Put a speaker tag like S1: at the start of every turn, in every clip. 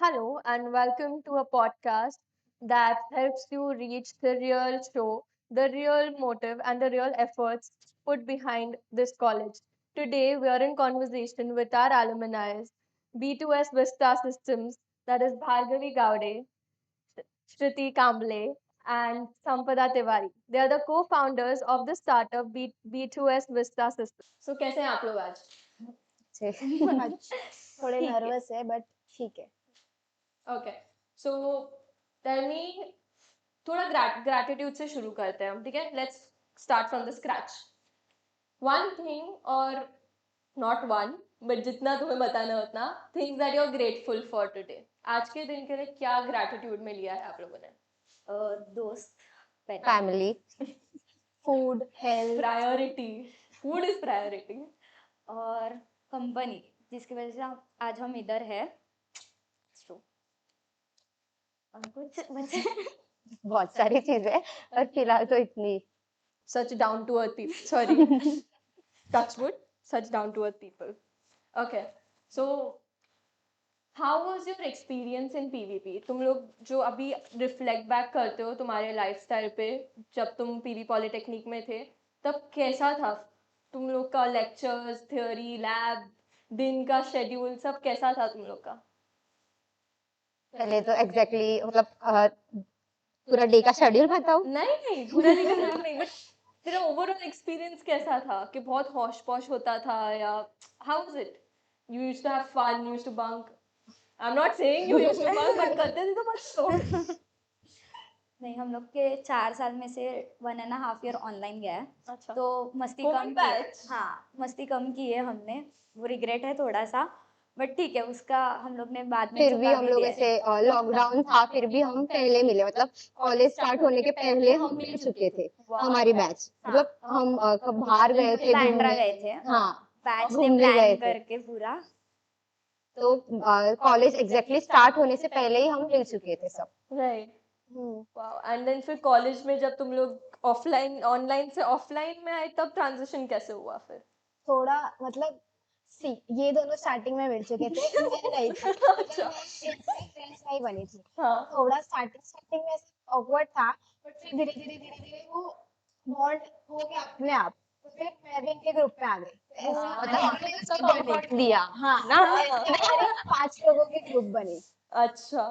S1: Hello, and welcome to a podcast that helps you reach the real show, the real motive, and the real efforts put behind this college. Today, we are in conversation with our alumni, B2S Vista Systems, that is Bhargavi Gowde, Shriti Kamble, and Sampada Tiwari. They are the co-founders of the startup B2S Vista Systems. So, कैसे हैं आप लोग आज?
S2: थोड़े
S1: ठीक है।
S2: Nervous है but ठीक है।
S1: ओके सो टेल मी थोड़ा ग्रैटिट्यूड से शुरू करते हैं हम, ठीक है? Let's start from the scratch. One thing, और नॉट वन बट जितना तुम्हें बताना है उतना, things that you are grateful for today. आज के दिन के लिए क्या ग्रैटिट्यूड में लिया है आप लोगों ने?
S2: दोस्त, family, food, health
S1: priority, food is priority.
S2: और कंपनी जिसकी वजह से आज हम इधर है। और कुछ बचे बहुत सारी चीजें और फिलहाल तो इतनी।
S1: Such down to earth people. Sorry. Touch wood. Such down to earth people. Okay. So, how was your experience in PVP? तुम लोग जो अभी रिफ्लेक्ट बैक करते हो तुम्हारे लाइफस्टाइल पे, जब तुम पीवी पॉलिटेक्निक में थे, तब कैसा था तुम लोग का? लेक्चर्स, थ्योरी, लैब, दिन का शेड्यूल, सब कैसा था तुम लोग का?
S2: पहले तो एग्जैक्टली मतलब पूरा डे का शेड्यूल बताऊं?
S1: नहीं, पूरा दिन का शेड्यूल नहीं, बट तेरा ओवरऑल एक्सपीरियंस कैसा था? कि बहुत हौश पौश होता था, या how was it? You used to have fun, you used to bunk? I am not saying you used to bunk, but करते थे तो बस।
S2: नहीं, हम लोग के 4 साल में से 1.5 ईयर ऑनलाइन गया है।
S1: अच्छा।
S2: तो मस्ती
S1: COVID
S2: कम की है।
S1: batch?
S2: हाँ, मस्ती कम की है हमने, वो रिग्रेट है थोड़ा सा, बट ठीक है, उसका हम लोग ने बाद में
S3: फिर भी
S2: चुका
S3: हम
S2: भी
S3: लोग
S2: दिया है।
S3: ऐसे लॉकडाउन था फिर भी हम पहले मिले, मतलब कॉलेज स्टार्ट होने के पहले हम मिल चुके थे। हमारी बैच मतलब हम कब बाहर गए थे
S2: बांद्रा
S3: घूमने।
S2: गए थे,
S3: हाँ,
S2: बैच ने
S3: घूमने गए
S2: प्लान
S3: थे।
S2: करके पूरा।
S3: तो कॉलेज एग्जैक्टली स्टार्ट होने से पहले ही हम मिल चुके थे सब।
S1: राइट। वाओ। एंड देन फिर कॉलेज में जब तुम लोग ऑफलाइन ऑनलाइन से ऑफलाइन में आए, तब ट्रांजिशन कैसे हुआ फिर?
S4: थोड़ा मतलब ये दोनों स्टार्टिंग में मिल चुके थे, मैं नहीं थी।
S1: अच्छा।
S4: इनसे फ्रेंड्स नहीं बनी थी।
S1: हाँ।
S4: थोड़ा स्टार्टिंग में ऐसे ऑकवर्ड था, बट फिर धीरे धीरे वो बॉन्ड हो गया अपने आप। तो फिर मैं भी इनके ग्रुप में आ गई, तो ऐसा
S3: मतलब हमने उसका कंफर्ट
S4: बनी।
S3: दिया
S4: हाँ
S3: ना।
S4: मेरी 5 लोगों की ग्रुप बनी।
S1: अच्छा,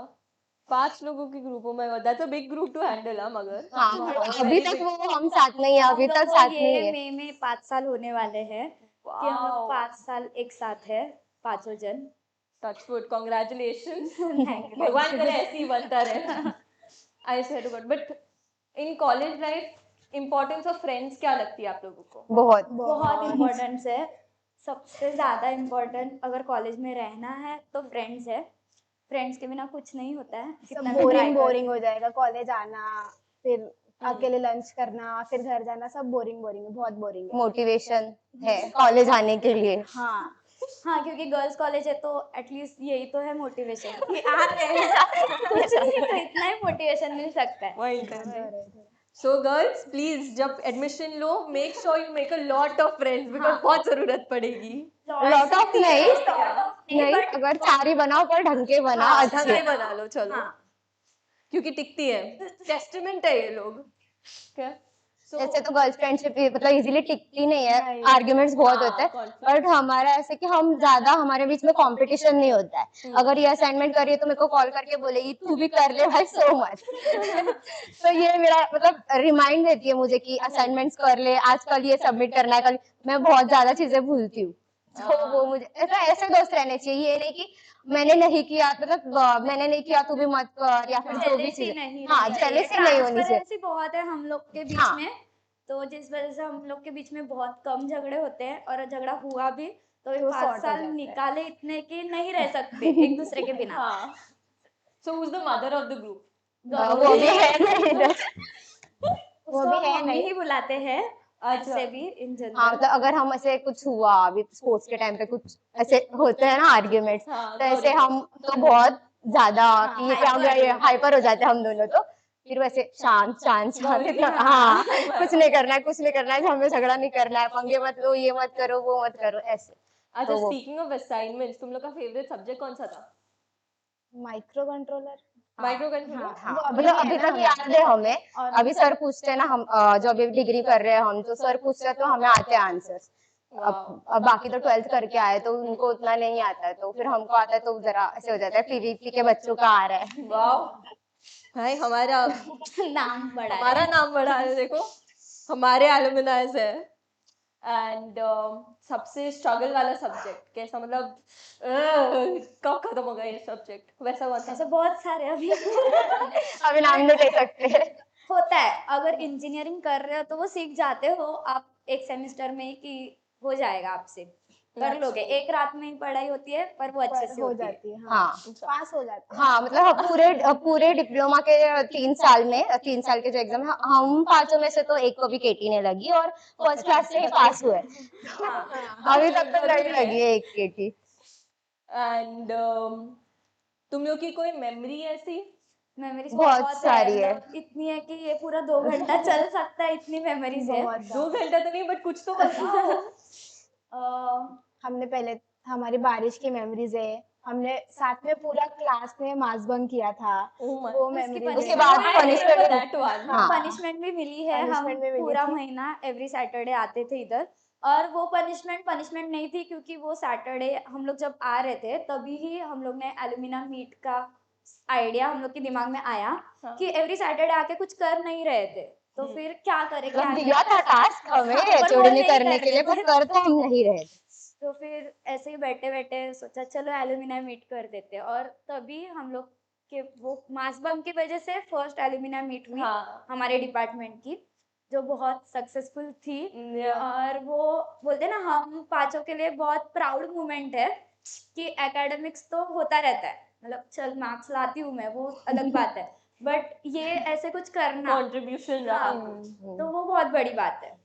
S1: 5 लोगों के ग्रुपों में, that's a big group to handle. हम अगर
S3: हाँ, अभी तक वो हम साथ में ही है, अभी
S2: हम
S3: तक
S2: लोग को
S3: साथ में ही
S2: ये
S3: है।
S2: मई में 5 साल होने वाले हैं कि हम लोग 5 साल एक साथ है, 5 जन।
S1: Touchwood, congratulations.
S2: Thank you.
S1: भगवान करे ऐसे ही बनता रहे। I swear to God. But in college life importance of friends क्या लगती है आप लोगों को?
S2: बहुत इम्पोर्टेंस है। सबसे ज्यादा इम्पोर्टेंट अगर कॉलेज में रहना है तो फ्रेंड्स है। फ्रेंड्स के बिना कुछ नहीं होता है।
S4: सब
S2: कितना भी try कर
S4: बोरिंग हो जाएगा, कॉलेज आना, फिर अकेले लंच करना, फिर घर जाना, सब बोरिंग है, बहुत बोरिंग है।
S3: मोटिवेशन है कॉलेज आने के लिए।
S4: हाँ
S2: हाँ, क्योंकि गर्ल्स कॉलेज है तो एटलीस्ट यही तो है मोटिवेशन कि आ रहे हैं कुछ नहीं तो इतना ही मोटिवेशन मिल सकता है।
S1: वही। सो गर्ल्स प्लीज, जब admission low, make sure you make a lot of friends, because बहुत जरूरत पड़ेगी।
S3: लॉट ऑफ नहीं, अगर 4 ही बनाओ पर ढंग के बनाओ,
S1: हाँ,
S3: अच्छे।
S1: ढंग से बना लो, चलो।
S2: हाँ।
S1: क्योंकि टिकती है, टेस्टमेंट है ये लोग। क्या?
S3: ऐसे तो गर्ल्स फ्रेंडशिप मतलब इजीली टिकती नहीं है, आर्ग्यूमेंट्स बहुत होते हैं। बट हमारा ऐसे कि हम ज्यादा, हमारे बीच में कंपटीशन नहीं होता है। अगर ये असाइनमेंट करिए तो मेरे को कॉल करके बोलेगी तू भी कर ले भाई, सो मच। तो ये मेरा मतलब रिमाइंड देती है मुझे कि असाइनमेंट्स कर ले, आज कल ये सबमिट करना है, कल। मैं बहुत ज्यादा चीजें भूलती हूँ, तो वो मुझे ऐसे दोस्त रहने चाहिए। ये नहीं कि मैंने नहीं किया, मतलब मैंने नहीं किया तू भी मत कर, या फिर जो भी चीज। हाँ, जेलसी नहीं होनी चाहिए।
S2: ट्रांसपेरेंसी बहुत है हम लोग के बीच
S3: हाँ।
S2: में, तो जिस वजह से हम लोग के बीच में बहुत कम झगड़े होते हैं, और झगड़ा हुआ भी तो ये
S4: तो
S2: 5
S4: sort हो
S2: साल
S4: जाता है।
S2: निकाले इतने कि नहीं रह सकते एक दूसरे के बिना।
S1: हाँ। So who is the mother of the group?
S3: वो भी है नहीं इधर।
S4: वो
S2: उसको
S4: भी है
S2: मम्मी
S4: नहीं।
S2: ही बुलाते हैं
S1: अच्छा।
S2: ऐसे भी इन
S3: हाँ,
S2: जनरल।
S3: मतलब अगर हम ऐसे कुछ हुआ अभी स्पोर्ट्स के टाइम पे, कुछ ऐसे होते हैं ना आर्ग्यूमेंट्स,
S1: हाँ,
S3: तो ऐसे हम तो बहुत ज्यादा कि ये क्या हो गया, ये
S2: hyper
S3: हाइपर हो जाते हैं हम दोनों। तो फिर वैसे शांत शांत शांत इतना, हाँ, कुछ नहीं करना है, कुछ नहीं करना है, हमें झगड़ा नहीं करना है, पंगे मत लो, ये मत करो, वो मत करो, ऐसे।
S1: अच्छा,
S3: तो वो
S1: स्पीकिंग ऑफ असाइनमेंट्स, तुम लोग का फेवरेट सब्जेक्ट कौन सा था?
S4: Micro controller.
S1: Micro controller.
S3: हाँ
S4: वो
S3: मतलब
S4: है
S3: अभी
S4: ना
S3: तक याद है हमें।
S2: और
S3: अभी सर पूछते हैं ना, हम जो अभी डिग्री कर रहे हैं हम, तो सर पूछते हैं तो हमें आते हैं आंसर्स। अब बाकी तो 12th करके आए तो उनको उतना नहीं आता है, तो फिर हमको आता है तो जरा ऐसे हो जाता है, पीवीपी के बच्चों का आ रहा है।
S1: वाओ भाई, हमारा
S2: नाम बढ़ा रहे
S1: हमारा
S2: हैं।
S1: नाम बढ़ा है, देखो हमारे एलुमनाइज है। एंड सबसे स्ट्रगल वाला सब्जेक्ट कैसा, मतलब कब खत्म होगा ये सब्जेक्ट, वैसा कौन
S2: ऐसे
S1: सा?
S2: बहुत सारे अभी
S3: अभी नाम नहीं ले सकते।
S2: होता है, अगर इंजीनियरिंग कर रहे हो तो वो सीख जाते हो आप एक सेमेस्टर में ही कि हो जाएगा आपसे, कर लोगे। एक रात में ही पढ़ाई होती है पर वो अच्छे से
S4: हो
S2: होती है।
S4: जाती है।
S3: हाँ
S4: पास हो जाते हैं।
S3: हाँ, मतलब पूरे डिप्लोमा के 3 साल में, 3 साल के जो एग्जाम है, हम 5 में से तो एक को भी केटी नहीं लगी और फर्स्ट क्लास से ही पास हुए। अभी तक तो नहीं लगी है एक केटी।
S1: एंड तुम लोग की कोई मेमोरी ऐसी?
S2: मेमोरीज
S3: बहुत सारी है।
S2: मतलब इतनी है कि ये पूरा 2 घंटा चल सकता है, इतनी मेमोरीज है।
S4: बहुत
S1: 2 घंटा तो नहीं, बट कुछ तो बताओ।
S4: हमने पहले, हमारी बारिश की मेमोरीज है। हमने साथ में पूरा क्लास में मास बंक किया था।
S1: Oh my-
S4: वो
S2: उसकी
S4: मेमोरीज
S3: उसके बाद
S1: I
S3: punishment
S1: remember
S3: भी-
S1: that one.
S3: हाँ।
S2: पनिशमेंट भी मिली है। हम
S4: Punishment भी मिली
S2: पूरा
S4: थी।
S2: महीना एवरी सैटरडे आते थे इधर, और वो पनिशमेंट नहीं थी, क्योंकि वो सैटरडे हम लोग जब आ रहे थे तभी ही हम लोग ने एलुमिना मीट का आइडिया हम लोग के दिमाग में आया
S1: हाँ।
S2: कि एवरी सैटरडे आके कुछ कर नहीं रहे थे, तो फिर क्या करें, क्या
S3: मतलब दिया
S2: करें?
S3: था टास्क हमें
S2: हाँ, पर वो
S3: एचओडी
S2: नहीं
S3: करने
S2: कर
S3: के लिए,
S2: रहे
S3: पर
S2: थे।
S3: कर तो हम नहीं रहे थे।
S2: तो फिर ऐसे ही बैठे बैठे सोचा चलो एलुमिना मीट कर देते हैं, और तभी हम लोग के वो मास बंक की वजह से फर्स्ट एलुमिना मीट हुई
S1: हाँ।
S2: हमारे डिपार्टमेंट की, जो बहुत सक्सेसफुल थी।
S1: Yeah.
S2: और वो बोलते हैं ना, हम पांचों के लिए बहुत प्राउड मोमेंट है कि एकेडमिक्स तो होता रहता है, मतलब चल मार्क्स लाती हूँ मैं, वो अलग बात है, बट ये ऐसे कुछ करना,
S1: Contribution रहा
S2: हाँ,
S1: कुछ।
S2: तो वो बहुत बड़ी बात है।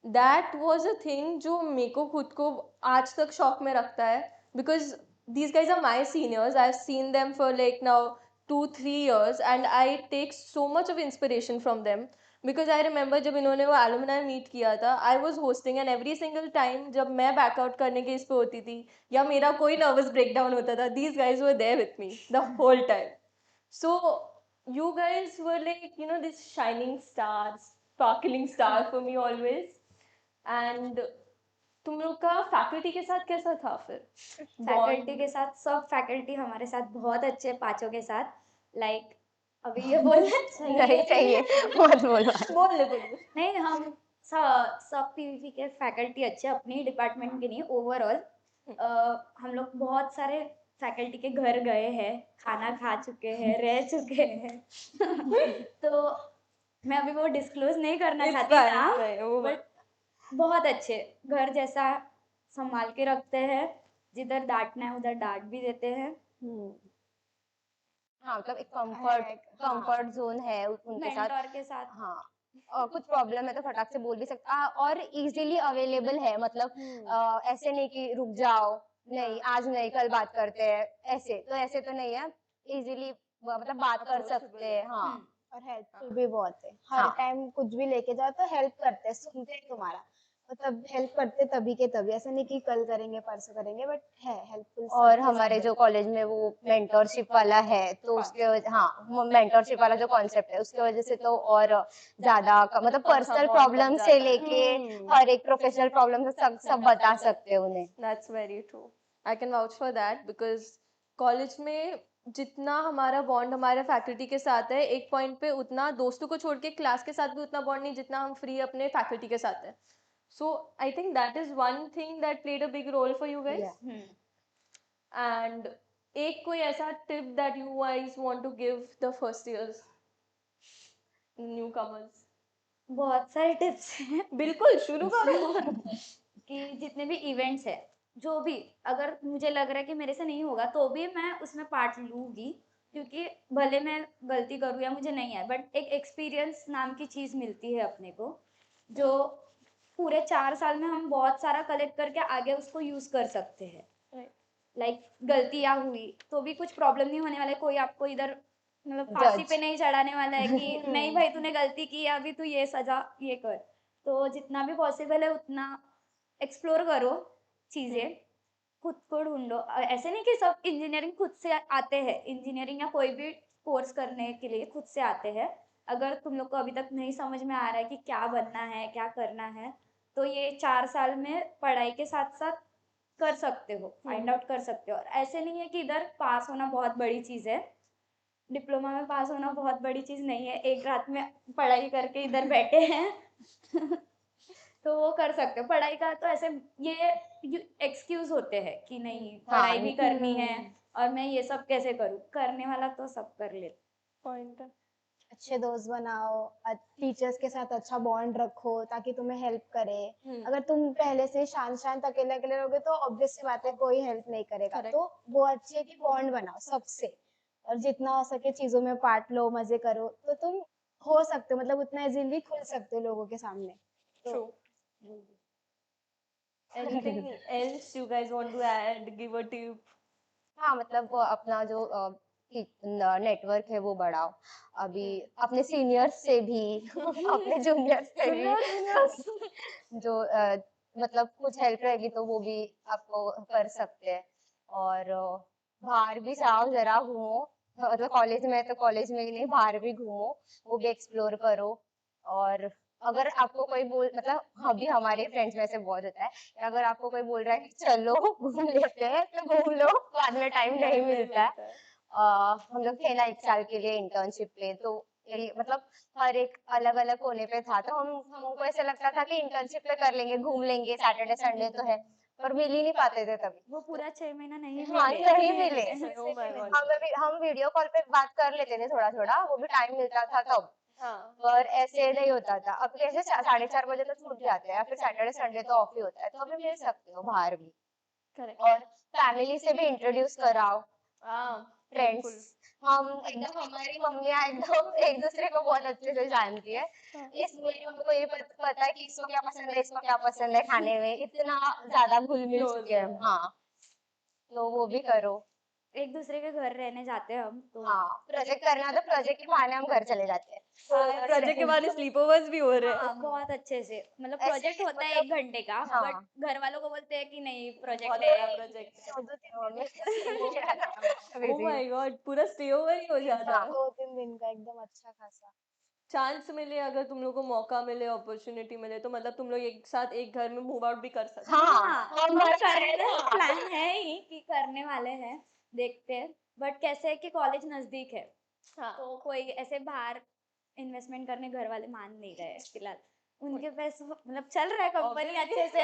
S1: That was a thing जो मेरे को खुद को आज तक शॉक में रखता है, because these guys are my seniors. I've seen them for like now 2-3 years and I take so much of inspiration from them, because I remember जब इन्होंने वो alumni meet किया था, I was hosting and every single time जब मैं back out करने के इस पे होती थी या मेरा कोई nervous breakdown होता था, these guys were there with me the whole time. So you guys were like, you know, this shining star, sparkling star for me always. And तुम लोग का फैकल्टी के साथ कैसा था फिर?
S2: फैकल्टी के साथ, सब फैकल्टी हमारे साथ बहुत अच्छे, पांचों के साथ। लाइक अभी ये बोलना
S3: नहीं
S2: चाहिए
S3: चाहिए, मत बोलो।
S1: बोल ले।
S2: नहीं, हम सब पीवीपी के फैकल्टी अच्छे, अपने डिपार्टमेंट के नहीं, ओवरऑल हम लोग बहुत सारे फैकल्टी के घर गए हैं, खाना खा चुके हैं, रह चुके हैं तो मैं अभी वो डिस्क्लोज नहीं करना
S1: It's
S2: चाहती
S1: fine,
S2: ना,
S1: it's fine, वो
S2: बट बहुत अच्छे, घर जैसा संभाल के रखते हैं, जिधर डांटना है उधर डांट भी देते हैं।
S3: हाँ, मतलब एक
S4: हाँ।
S3: कंफर्ट जोन है उनके साथ।
S2: मेंटोर के साथ
S3: हाँ, और कुछ प्रॉब्लम है तो फटाक से बोल भी सकता, और इजीली अवेलेबल है, मतलब ऐसे नहीं कि रुक जाओ, नहीं आज नहीं कल बात करते हैं, ऐसे तो नहीं है, इजीली मतलब बात कर सकते हैं। हाँ,
S2: हम्म,
S4: और हेल्पफुल भी बहुत है। हर
S3: हाँ।
S4: टाइम कुछ भी लेके जाओ तो हेल्प करते हैं, सुनते हैं तुम्हारा, मतलब हेल्प करते तभी के तभी, ऐसा नहीं कि कल करेंगे परसों करेंगे, बट है हेल्पफुल।
S3: और हमारे जो कॉलेज में वो मेंटरशिप वाला है, तो उसके हाँ, मेंटरशिप वाला जो कॉन्सेप्ट है उसके वजह से तो और ज्यादा मतलब पर्सनल
S1: bond
S3: प्रॉब्लम
S1: बन
S3: से
S1: जाता है।
S3: लेके हर एक प्रोफेशनल प्रॉब्लम से सब बता सकते हैं उन्हें।
S1: That's very true. I can vouch for that because college में जितना हमारा बॉन्ड हमारे फैकल्टी के साथ है, एक पॉइंट पे उतना दोस्तों को छोड़ के क्लास के साथ भी उतना बॉन्ड नहीं जितना हम फ्री अपने फैकल्टी के साथ है। So I think that is one thing that played a big role for you guys.
S4: Yeah.
S1: And एक कोई ऐसा tip that you guys want to give the first years newcomers?
S2: बहुत सारे टिप्स हैं
S1: बिल्कुल शुरू करो।
S2: कि जितने भी इवेंट्स है, जो भी, अगर मुझे लग रहा है कि मेरे से नहीं होगा तो भी मैं उसमें पार्ट लूंगी, क्योंकि भले मैं गलती करूँ या मुझे नहीं आए, बट एक एक्सपीरियंस नाम की चीज मिलती है अपने को, जो पूरे 4 साल में हम बहुत सारा कलेक्ट करके आगे उसको यूज कर सकते हैं। लाइक गलतियां हुई तो भी कुछ प्रॉब्लम नहीं होने वाला है, कोई आपको इधर मतलब फांसी पे नहीं चढ़ाने वाला है कि नहीं भाई तूने गलती की है, अभी तू ये सजा ये कर। तो जितना भी पॉसिबल है उतना एक्सप्लोर करो चीजें, खुद को ढूंढो। ऐसे नहीं कि सब इंजीनियरिंग खुद से आते हैं, इंजीनियरिंग या कोई भी कोर्स करने के लिए खुद से आते हैं। अगर तुम लोग को अभी तक नहीं समझ में आ रहा है कि क्या बनना है, क्या करना है, तो ये 4 साल में पढ़ाई के साथ साथ कर सकते हो, फाइंड आउट कर सकते हो। और ऐसे नहीं है कि इधर पास होना बहुत बड़ी चीज़ है, डिप्लोमा में पास होना बहुत बड़ी चीज़ नहीं है, एक रात में पढ़ाई करके इधर बैठे हैं तो वो कर सकते हो। पढ़ाई का तो ऐसे ये एक्सक्यूज होते हैं कि नहीं पढ़ाई भी करनी है और मैं ये सब कैसे करूँ, करने वाला तो सब कर ले।
S1: पॉइंट है।
S4: अच्छे दोस्त बनाओ, टीचर्स के साथ अच्छा बॉन्ड रखो ताकि तुम्हें हेल्प करे। अगर तुम पहले से शांत शांत अकेले अकेले रहोगे तो ऑब्वियस सी बात है कोई हेल्प नहीं करेगा।
S1: Correct.
S4: तो वो अच्छे की बॉन्ड बनाओ सबसे, और जितना हो सके चीजों में पार्ट लो, मजे करो, तो तुम हो सकते हो, मतलब उतना इजीली खुल सकते हो लोगों के सामने।
S1: True. Anything else you guys want to add? Give a tip.
S3: हाँ, मतलब वो अपना जो नेटवर्क है वो बढ़ाओ। अभी अपने सीनियर्स से भी अपने जूनियर्स से भी जो मतलब कुछ हेल्प रहेगी तो वो भी आपको कर सकते हैं। और बाहर भी जाओ, जरा घूमो, मतलब कॉलेज में है तो कॉलेज में ही नहीं, बाहर भी घूमो, वो भी एक्सप्लोर करो। और अगर आपको कोई बोल, मतलब अभी हमारे फ्रेंड्स में से बहुत होता है कि अगर आपको कोई बोल रहा है कि चलो घूम लेते हैं तो घूम लो, बाद में टाइम नहीं मिलता है। हम लोग थे ना 1 साल के लिए इंटर्नशिप पे, तो यही मतलब हर एक अलग अलग कोने पे था, तो हमको ऐसे लगता था कि इंटर्नशिप पे कर लेंगे, घूम लेंगे, सैटरडे संडे तो है, पर मिल ही नहीं पाते थे तभी।
S2: वो पूरा 6 महीना नहीं
S3: हाँ,
S2: मिले।
S3: नहीं मिले।
S1: Oh my God.
S3: हम वीडियो कॉल पे बात कर लेते थे थोड़ा थोड़ा, वो भी टाइम मिलता था तब,
S1: हाँ.
S3: पर ऐसे नहीं होता था। अब कैसे 4:30 बजे तक छूट जाते हैं, फिर सैटरडे संडे तो ऑफ ही होता है, तो अभी मिल सकते हो बाहर भी।
S1: Correct.
S3: और फैमिली से भी इंट्रोड्यूस कराओ,
S1: Helpful.
S3: फ्रेंड्स। हम एकदम, हमारी मम्मियाँ एकदम एक दूसरे को बहुत अच्छे से जानती है, इसलिए उनको ये पता है कि इसको क्या पसंद है, इसको क्या पसंद है खाने में, इतना ज्यादा घुल मिल
S1: Close
S3: चुके हैं हम। हाँ, तो वो भी करो।
S2: एक दूसरे के घर रहने जाते हैं हम तो।
S3: हाँ, प्रोजेक्ट करना है तो प्रोजेक्ट के बहाने हम घर चले जाते हैं।
S1: प्रोजेक्ट के बाद स्लीपओवर्स भी हो रहे हैं.
S2: हाँ, बहुत अच्छे से, मतलब
S3: ऐसे
S2: प्रोजेक्ट होता है
S3: मतलब
S2: 1 घंटे का,
S3: हाँ।
S2: बट घर वालों को बोलते हैं कि नहीं
S1: बहुत
S2: प्रोजेक्ट
S1: बड़ा
S2: है।
S1: प्रोजेक्ट है.
S4: 2-3
S1: Oh my God, पूरा स्टे ओवर ही हो जाता है.
S4: 2-3 दिन का एकदम अच्छा खासा।
S1: चांस मिले, अगर तुम लोग को मौका मिले, अपॉर्चुनिटी मिले, तो मतलब तुम लोग एक साथ एक घर में मूव आउट भी कर सकते हो.
S3: हाँ,
S2: हम
S3: हमारा
S2: करने
S3: हाँ।
S2: प्लान है ही कि करने वाले हैं, देखते हैं। बट कैसे है कि कॉलेज नजदीक है,
S1: हाँ.
S2: तो कोई ऐसे बाहर इन्वेस्टमेंट करने घर वाले मान नहीं रहे फिलहाल। उनके पैसे मतलब चल रहा है कंपनी अच्छे से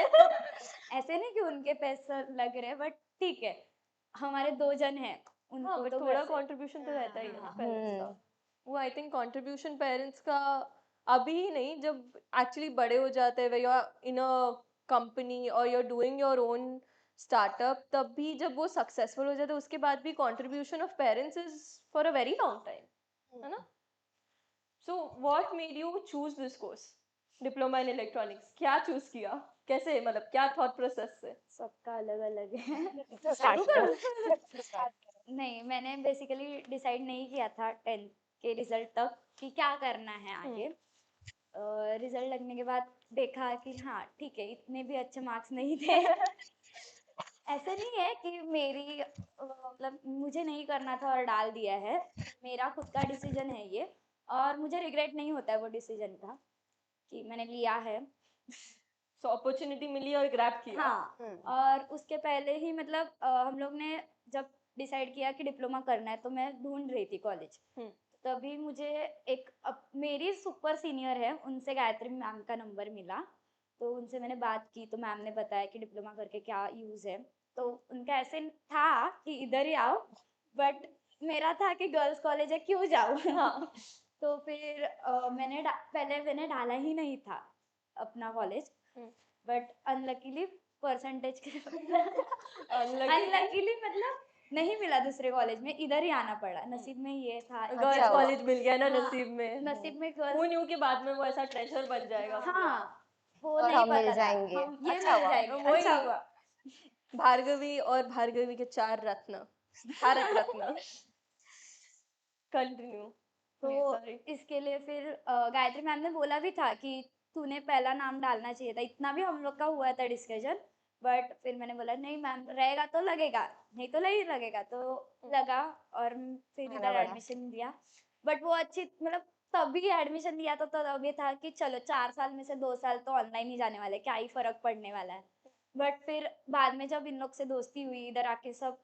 S2: ऐसे नहीं कि उनके पैसे लग रहे हैं, बट ठीक है, हमारे 2 जन हैं,
S1: हाँ,
S2: उनको
S1: बट
S2: तो
S1: थोड़ा
S2: घर से
S1: कंट्रीब्यूशन तो रहता ही है ना
S2: हाँ।
S1: पेरेंट्स का. वो आई थिंक कंट्रीब्यूशन पेरेंट्स का अभी ही नहीं, जब एक्चुअली बड़े हो जाते हैं, you are in a company और you are doing your own startup, तब भी जब वो सक्सेसफुल हो जाते हैं उसके बाद भी contribution of parents is for a very long time, है ना. So what made you choose this course, diploma in electronics? क्या चूज किया, कैसे, मतलब क्या थॉट प्रोसेस से?
S2: सबका अलग अलग है
S3: स्टार्ट करो।
S2: नहीं, मैंने बेसिकली डिसाइड नहीं किया था 10th के रिजल्ट तक कि क्या करना है आगे। रिजल्ट लगने के बाद देखा कि हाँ ठीक है, इतने भी अच्छे मार्क्स नहीं थे ऐसे नहीं है कि मेरी मतलब मुझे नहीं करना था और डाल दिया है, मेरा खुद का डिसीजन है ये, और मुझे रिग्रेट नहीं होता है वो डिसीजन का कि मैंने लिया है।
S1: सो अपॉर्चुनिटी मिली और ग्रैब किया.
S2: हाँ, और उसके पहले ही मतलब हम लोग ने जब डिसाइड किया कि डिप्लोमा करना है, तो मैं ढूंढ रही थी कॉलेज। तभी मुझे एक मेरी सुपर सीनियर है, उनसे गायत्री मैम का नंबर मिला, तो उनसे मैंने बात की, तो मैम ने बताया कि डिप्लोमा करके क्या यूज है। तो उनका ऐसे था कि इधर ही आओ, बट मेरा था कि गर्ल्स कॉलेज है क्यों जाऊँ
S1: हाँ.
S2: तो फिर पहले मैंने डाला ही नहीं था अपना कॉलेज, बट अनलकीली परसेंटेज के अनलकीली मतलब नहीं मिला दूसरे कॉलेज में, इधर ही आना पड़ा, नसीब में ये था।
S1: गर्ल्स
S3: अच्छा हुआ।
S1: कॉलेज मिल गया ना
S2: हाँ,
S1: नसीब में.
S2: नसीब में
S1: वो
S2: गर्ल्स।
S1: न्यू के बाद में वो ऐसा ट्रेजर बन जाएगा.
S2: हाँ, वो
S3: और
S2: नहीं
S3: हम मिल
S2: पता था,
S3: जाएंगे।
S2: हम ये
S3: अच्छा
S2: मिल
S3: हुआ।
S2: जाएंगे,
S1: वही।
S2: अच्छा हुआ।
S1: भार्गवी और भार्गवी के 4 रत्न, भारत रत्न. कंटिन्यू.
S2: तो
S1: सॉरी.
S2: इसके लिए फिर गायत्री मैम ने बोला भी था कि तूने पहला नाम डालना चाहिए था, इतना भी हम लोग का हुआ था डिस्कशन, बट फिर मैंने बोला नहीं मैम रहेगा तो लगेगा, नहीं तो नहीं लगेगा, तो लगा और फिर
S3: आना
S2: इधर
S3: पड़ा।
S2: एडमिशन दिया। बट वो अच्छी मतलब तभी एडमिशन लिया तो तब ये था कि चलो 4 साल में से 2 साल तो ऑनलाइन ही जाने वाले, क्या ही फर्क पड़ने वाला है। बट फिर बाद में जब इन लोग से दोस्ती हुई, इधर आके सब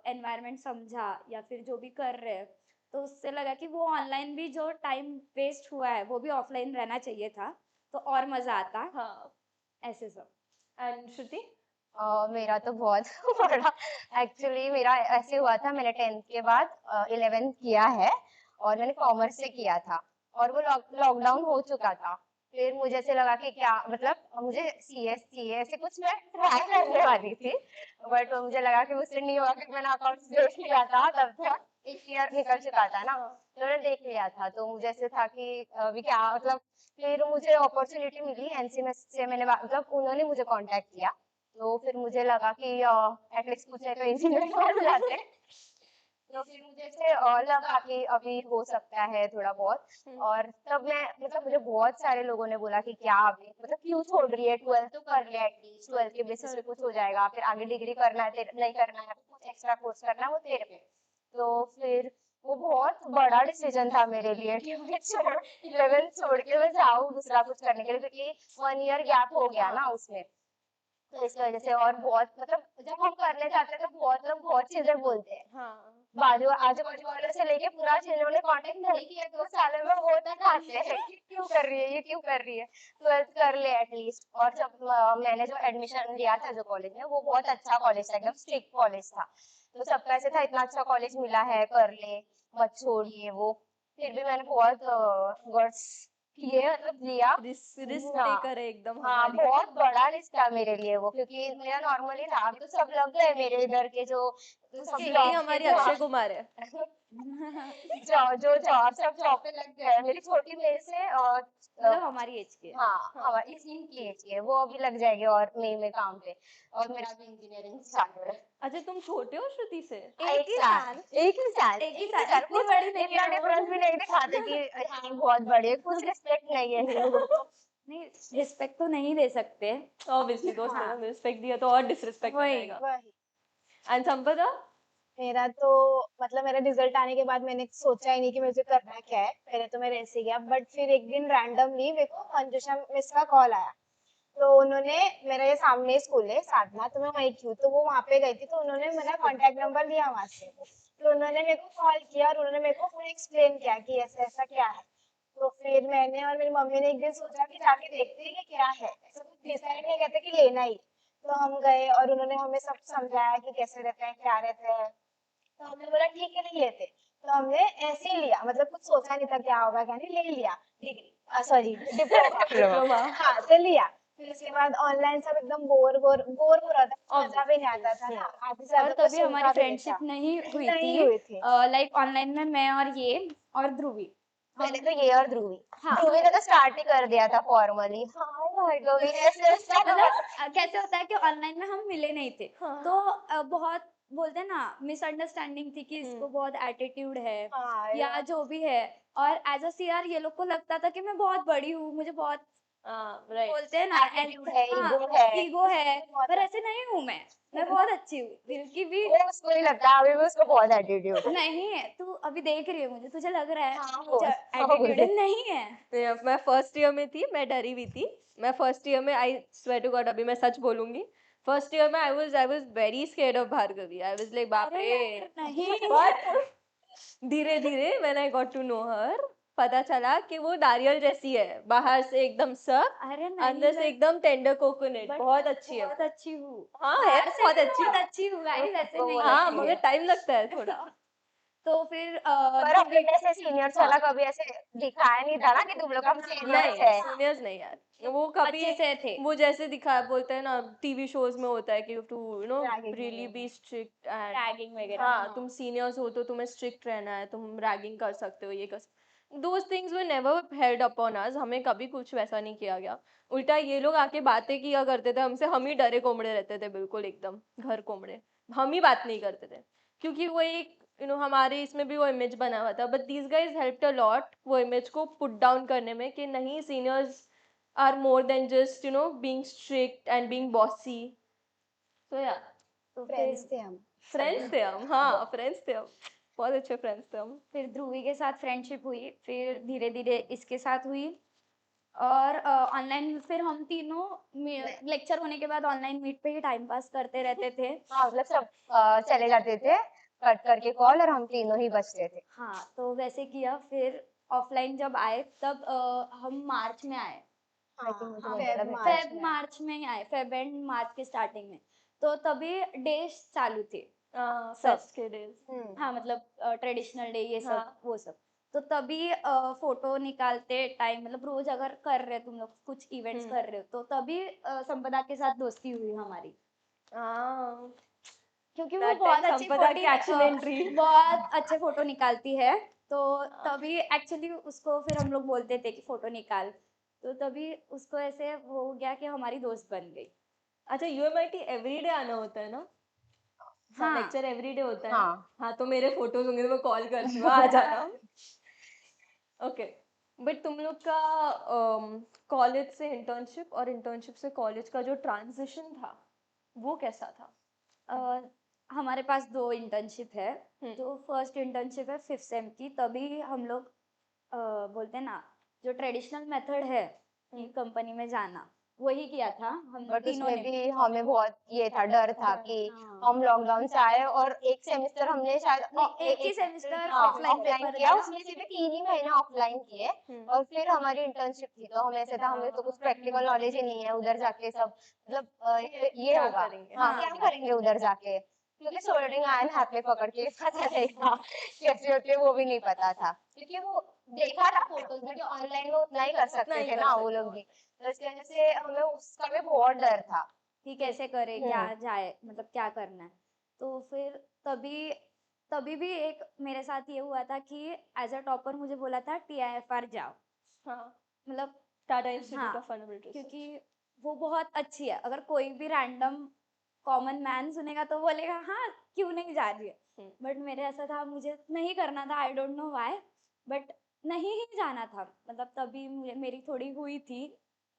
S2: एनवायरनमेंट समझा या फिर जो भी कर रहे हैं, तो उससे लगा कि वो ऑनलाइन भी जो टाइम वेस्ट हुआ है वो भी ऑफलाइन रहना चाहिए था, तो और मजा आता।
S1: हाँ।
S2: ऐसे सब।
S1: एंड श्रुति?
S3: मेरा तो बहुत बड़ा एक्चुअली मेरा ऐसे हुआ था, मैंने 10th के बाद 11th किया है और मैंने कॉमर्स से किया था और वो लॉकडाउन हो चुका था। फिर मुझे ऐसे लगा कि क्या मतलब मुझे सीएस ऐसे कुछ मैं ट्राई करने वाली थी, बट मुझे लगा कि मुझसे नहीं होगा क्योंकि मैंने अकाउंट्स देख लिया था तब तक, एक ईयर निकल चुका था ना, तो मैंने देख लिया था, तो मुझे ऐसे था कि अभी क्या मतलब। फिर मुझे अपॉर्चुनिटी मिली एनसीएमएस से, मैंने मतलब उन्होंने मुझे कांटेक्ट किया, तो फिर मुझे लगा कि एटलीस्ट कुछ है तो इंजीनियर बन जाते हैं। तो फिर मुझे ऐसे लगा कि अभी हो सकता है थोड़ा बहुत। और तब मैं मतलब मुझे बहुत सारे लोगों ने बोला कि क्या अभी मतलब क्यों छोड़ रही है, 12th तो कर ले एटलीस्ट, 12th के बेसिस पे कुछ हो जाएगा, फिर आगे डिग्री करना है तेरे नहीं करना है, कुछ एक्स्ट्रा कोर्स करना है वो तेरे पे। तो फिर वो बहुत बड़ा डिसीजन था मेरे लिए कि मैं 11th छोड़ के मैं जाऊँ दूसरा कुछ करने के लिए, क्योंकि 1 ईयर गैप हो गया ना उसमें। तो इस वजह से और बहुत मतलब जब हम करने जाते हैं तो बहुत लोग बहुत चीजें बोलते हैं,
S1: हाँ।
S3: आजू बाजू वालों से लेके पूरा जिन्होंने कांटेक्ट नहीं किया 2 साल में वो तक आते हैं कि क्यों कर रही है ये, क्यों कर रही है, 12th कर ले एटलीस्ट। और जब मैंने जो एडमिशन लिया था जो कॉलेज में, वो बहुत अच्छा कॉलेज था, एकदम स्ट्रिक्ट कॉलेज था, तो सबका ऐसे था इतना अच्छा कॉलेज मिला है कर ले मत छोड़िए वो। फिर भी मैंने बहुत गट्स किए, मतलब लिया।
S1: रिस्क
S3: हाँ
S1: टेकर है एकदम
S3: हाँ,
S1: हमारी।
S3: बहुत बड़ा रिस्क था मेरे लिए वो, क्योंकि मेरा नॉर्मली था, अभी तो सब लग गए मेरे इधर के जो तो सब
S1: श्रुति
S3: जॉब
S1: हमारी
S3: के
S1: अक्षय कुमार है।
S3: जो जॉब सब जॉब पे लग गए, मेरी छोटी मेरे से और
S2: मतलब हमारी एज के।
S3: हाँ हमारी इसी की एज के, वो अभी लग जाएंगे और मई में काम पे, और मेरा भी इंजीनियरिंग स्टार्ट हो रहा है।
S1: अच्छा तुम छोटे हो श्रुति से?
S3: एक ही साल
S2: एक ही साल, इतनी
S3: कुछ
S2: बड़ी नहीं
S3: इतना
S2: है वो।
S3: डिफरेंस भी नहीं दिखाते कि हाँ बहुत बड़ी है, कुछ रिस्पेक्ट नहीं है इन लोगों को।
S2: नहीं रिस्पेक्ट तो नहीं दे सकते।
S1: ऑब्वियसली दोस्त
S2: हाँ।
S1: ने रिस्पेक्ट दिया तो और डिसरिस्पेक्ट
S2: वही।
S1: जाएगा।
S4: वही
S1: एंड संपदा?
S4: मेरा तो मतलब मेरा रिजल्ट आने के बाद मैंने सोचा ही नहीं कि मुझे करना क्या है, पहले तो मैं ऐसे गया, बट फिर एक दिन रैंडमली मेरे को मंजूषा मिस का कॉल आया। तो उन्होंने, मेरा ये सामने स्कूल है साधना, तो मैं वहीं की हूँ, तो वो वहाँ पे गई थी, तो उन्होंने मेरा कांटेक्ट नंबर लिया वहां से, तो उन्होंने मेरे को कॉल किया और उन्होंने मेरे को पूरा एक्सप्लेन किया कि ऐसा ऐसा क्या है। तो फिर मैंने और मेरी मम्मी ने एक दिन सोचा कि जाके देखते हैं कि क्या है, ऐसा कुछ डिसाइड नहीं करते कि लेना ही। तो हम गए और उन्होंने हमें सब समझाया कि कैसे रहते हैं क्या रहते हैं, तो हमने बोला ठीक है ले लेते। तो हमने ऐसे ही लिया, मतलब कुछ सोचा नहीं था क्या होगा क्या नहीं, ले लिया डिग्री, सॉरी डिप्लोमा। हाँ तो लिया। फिर उसके बाद ऑनलाइन सब एकदम बोर हो रहा था, मजा भी नहीं आता था ना, आधे से
S2: और
S4: ज्यादा कोई
S2: तभी हमारी
S4: सुनता भी नहीं
S2: फ्रेंडशिप
S4: था।
S2: नहीं हुई
S4: नहीं
S2: थी।
S4: हुई थी।
S2: लाइक ऑनलाइन में मैं और ये और ध्रुवी।
S3: पहले तो ये और ध्रुवी,
S2: हाँ।
S3: ध्रुवी ने तो स्टार्ट ही कर दिया था फॉर्मली, हाँ भार्गवी ऐसे start हुआ।
S2: मतलब कैसे होता है कि ऑनलाइन में हम मिले नहीं थे, तो बहुत बोलते हैं ना मिसअंडरस्टैंडिंग थी कि इसको बहुत एटीट्यूड है
S4: हाँ
S2: या जो भी है। और एज अ सीआर ये लोग को लगता था कि मैं बहुत बड़ी हूँ, मुझे बहुत
S1: राइट।
S2: बोलते हैं ना
S3: Attitude है, ego है।
S2: ईगो है,
S4: बहुत
S2: पर ऐसे नहीं हूँ मैं बहुत अच्छी हूँ दिल की भी।
S3: वो उसको ही लगता है, अभी भी उसको बहुत एटीट्यूड है।
S2: नहीं है, तू अभी देख रही है मुझे, तुझे लग रहा है
S3: हाँ,
S2: मुझे
S3: हाँ,
S2: एटीट्यूड है, नहीं है।
S1: मैं फर्स्ट ईयर में थी, मैं डरी हुई थी। मैं फर्स्ट ईयर में आई स्वेयर टू गॉड, अभी मैं सच बोलूंगी, फर्स्ट ईयर में I was very scared of Bhargavi. I was like बाप
S2: अरे
S1: रे।
S2: यार, नहीं
S1: बट धीरे धीरे when I got to know her, पता चला कि वो नारियल जैसी है, बाहर से एकदम सख्त,
S2: अरे नहीं
S1: अंदर से एकदम टेंडर कोकोनट,
S2: but
S1: बहुत अच्छी है।
S2: बहुत अच्छी हूँ।
S1: हाँ है,
S2: बाहर से
S1: बहुत
S2: भी
S1: अच्छी
S2: बहुत अच्छी हूँ गाइस, ऐसे
S3: वो
S2: नहीं
S3: बहुत
S2: है।
S1: हाँ
S3: अच्छी
S1: मगर
S3: है।
S1: टाइम लगता है थोड़ा।
S2: तो फिर
S3: पर अपने जैसे सीनियर्स वाला कभी ऐसे दिखाया नहीं था ना कि तुम लोग का सीनियर्स
S1: नहीं
S3: है।
S1: सीनियर्स नहीं यार, वो कभी
S2: अच्छे से थे।
S1: वो जैसे दिखा बोलते हैं ना टीवी शोज में होता है कि टू
S4: Ragging
S1: रियली
S4: वगैरह।
S1: बी स्ट्रिक्ट एंड
S2: रैगिंग वगैरह।
S1: हाँ तुम सीनियर्स हो तो तुम्हें स्ट्रिक्ट रहना है, तुम रैगिंग कर सकते हो, ये कर those things were never held upon us, हमें कभी कुछ वैसा नहीं किया गया। उल्टा ये लोग आके बातें किया करते थे हमसे, हम ही डरे कोमड़े रहते थे, बिल्कुल एकदम घर कोमड़े, हम ही बात नहीं करते थे, क्योंकि वो एक हमारे इसमें भी वो इमेज बना हुआ था। But these guys helped a lot वो इमेज को पुट डाउन करने में कि नहीं seniors are more than just being strict and being bossy. So yeah,
S2: तो
S4: फ्रेंड्स
S2: फिर
S4: थे हम
S1: friends थे हम, हाँ friends थे हम, बहुत अच्छे friends थे हम.
S2: फिर ध्रुवी के साथ फ्रेंडशिप हुई, फिर धीरे धीरे इसके साथ हुई, और ऑनलाइन फिर हम तीनों लेक्चर होने के बाद ऑनलाइन मीट पे ही टाइम पास करते रहते थे.
S3: हाँ मतलब सब चले जाते थे कट करके कॉल और हम तीनों ही बचते थे।
S2: हाँ, तो वैसे किया। फिर ऑफलाइन जब आए तब हम मार्च में आए,
S3: I think मुझे
S2: हाँ,
S3: बहुत
S4: फेब
S3: ज्यादा
S4: मार्च
S2: फेब
S4: में
S2: मार्च में ही आए, फेब एंड मार्च के स्टार्टिंग में। तो तभी डेज चालू थे, सब।
S1: फेस्ट के days.
S2: हाँ, मतलब ट्रेडिशनल डे ये सब,
S1: हाँ.
S2: वो सब। तो तभी फोटो निकालते टाइम, मतलब रोज अगर कर रहे तुम लोग कुछ इवेंट्स कर रहे हो, तो तभी संपदा के साथ दोस्ती हुई हमारी,
S1: हाँ.
S2: क्योंकि वो
S1: That
S2: बहुत
S1: time
S2: अच्छी
S1: संपदा
S2: फोटो
S1: catching entry.
S2: बहुत अच्छे फोटो निकालती है। तो तभी एक्चुअली उसको फिर हम लोग बोलते थे कि फोटो निकाल, तो तभी उसको ऐसे वो हो गया कि हमारी दोस्त बन गई।
S1: अच्छा, UMIT एवरीडे आना होता है ना? हाँ,
S2: हाँ,
S1: लेक्चर एवरीडे होता है ना?
S3: हाँ।
S1: हाँ, तो मेरे फोटोज होंगे तो मैं कॉल करती हूँ, आ जाना. ओके. बट तुम लोग का कॉलेज से इंटर्नशिप और इंटर्नशिप से कॉलेज का जो ट्रांजिशन था वो कैसा था?
S2: हमारे पास 2 इंटर्नशिप है।
S1: हम्म.
S2: जो फर्स्ट इंटर्नशिप है 5th सेम की, तभी हम लोग बोलते हैं ना, जो ट्रेडिशनल मेथड है कि कंपनी में जाना, वही किया था हम लोग
S3: बट
S2: तीनों
S3: उसमें
S2: ने।
S3: भी हमें बहुत ये था, डर था कि
S2: हाँ।
S3: हम लॉकडाउन से आए और एक सेमेस्टर हमने शायद
S2: नहीं, एक ही सेमेस्टर
S3: हाँ,
S2: ऑफलाइन
S3: ऑफलाइन
S2: पेपर
S3: किया,
S2: दिया।
S3: उसमें सिर्फ 3 ही महीने ऑफलाइन किए और फिर हमारी इंटर्नशिप थी। तो हमें ऐसे था हमें तो कुछ प्रैक्टिकल नॉलेज ही नहीं है, उधर जाके सब मतलब ये
S1: क्या
S3: होगा,
S1: करेंगे?
S3: हाँ
S2: हाँ।
S3: क्या करेंगे उधर जाके, क्योंकि सोल्डरिंग आयरन हाथ में पकड़ के पता नहीं था कैसे होते हैं, वो भी नहीं पता था, क्योंकि वो देखा था फोटोज में कि ऑनलाइन में उतना ही कर सकते
S1: नहीं
S3: थे
S1: कर
S3: ना वो
S1: सकते।
S3: लोग भी, तो इसकी वजह से हमें उसका भी बहुत डर था।
S2: कि कैसे करे, क्या जाए, मतलब क्या करना है। तो फिर तभी तभी भी एक मेरे साथ ये हुआ था कि एज अ टॉपर मुझे बोला था TIFR जाओ,
S1: हाँ,
S2: मतलब
S1: टाटा इंस्टीट्यूट
S2: हाँ,
S1: ऑफ फंडामेंटल रिसर्च.
S2: क्योंकि वो बहुत अच्छी है। अगर कोई भी रैंडम कॉमन मैन सुनेगा तो बोलेगा हाँ, क्यों नहीं जा रही है। बट मेरे ऐसा था, मुझे नहीं करना था, आई डोंट नो व्हाई, बट नहीं ही जाना था। मतलब तभी मेरी थोड़ी हुई थी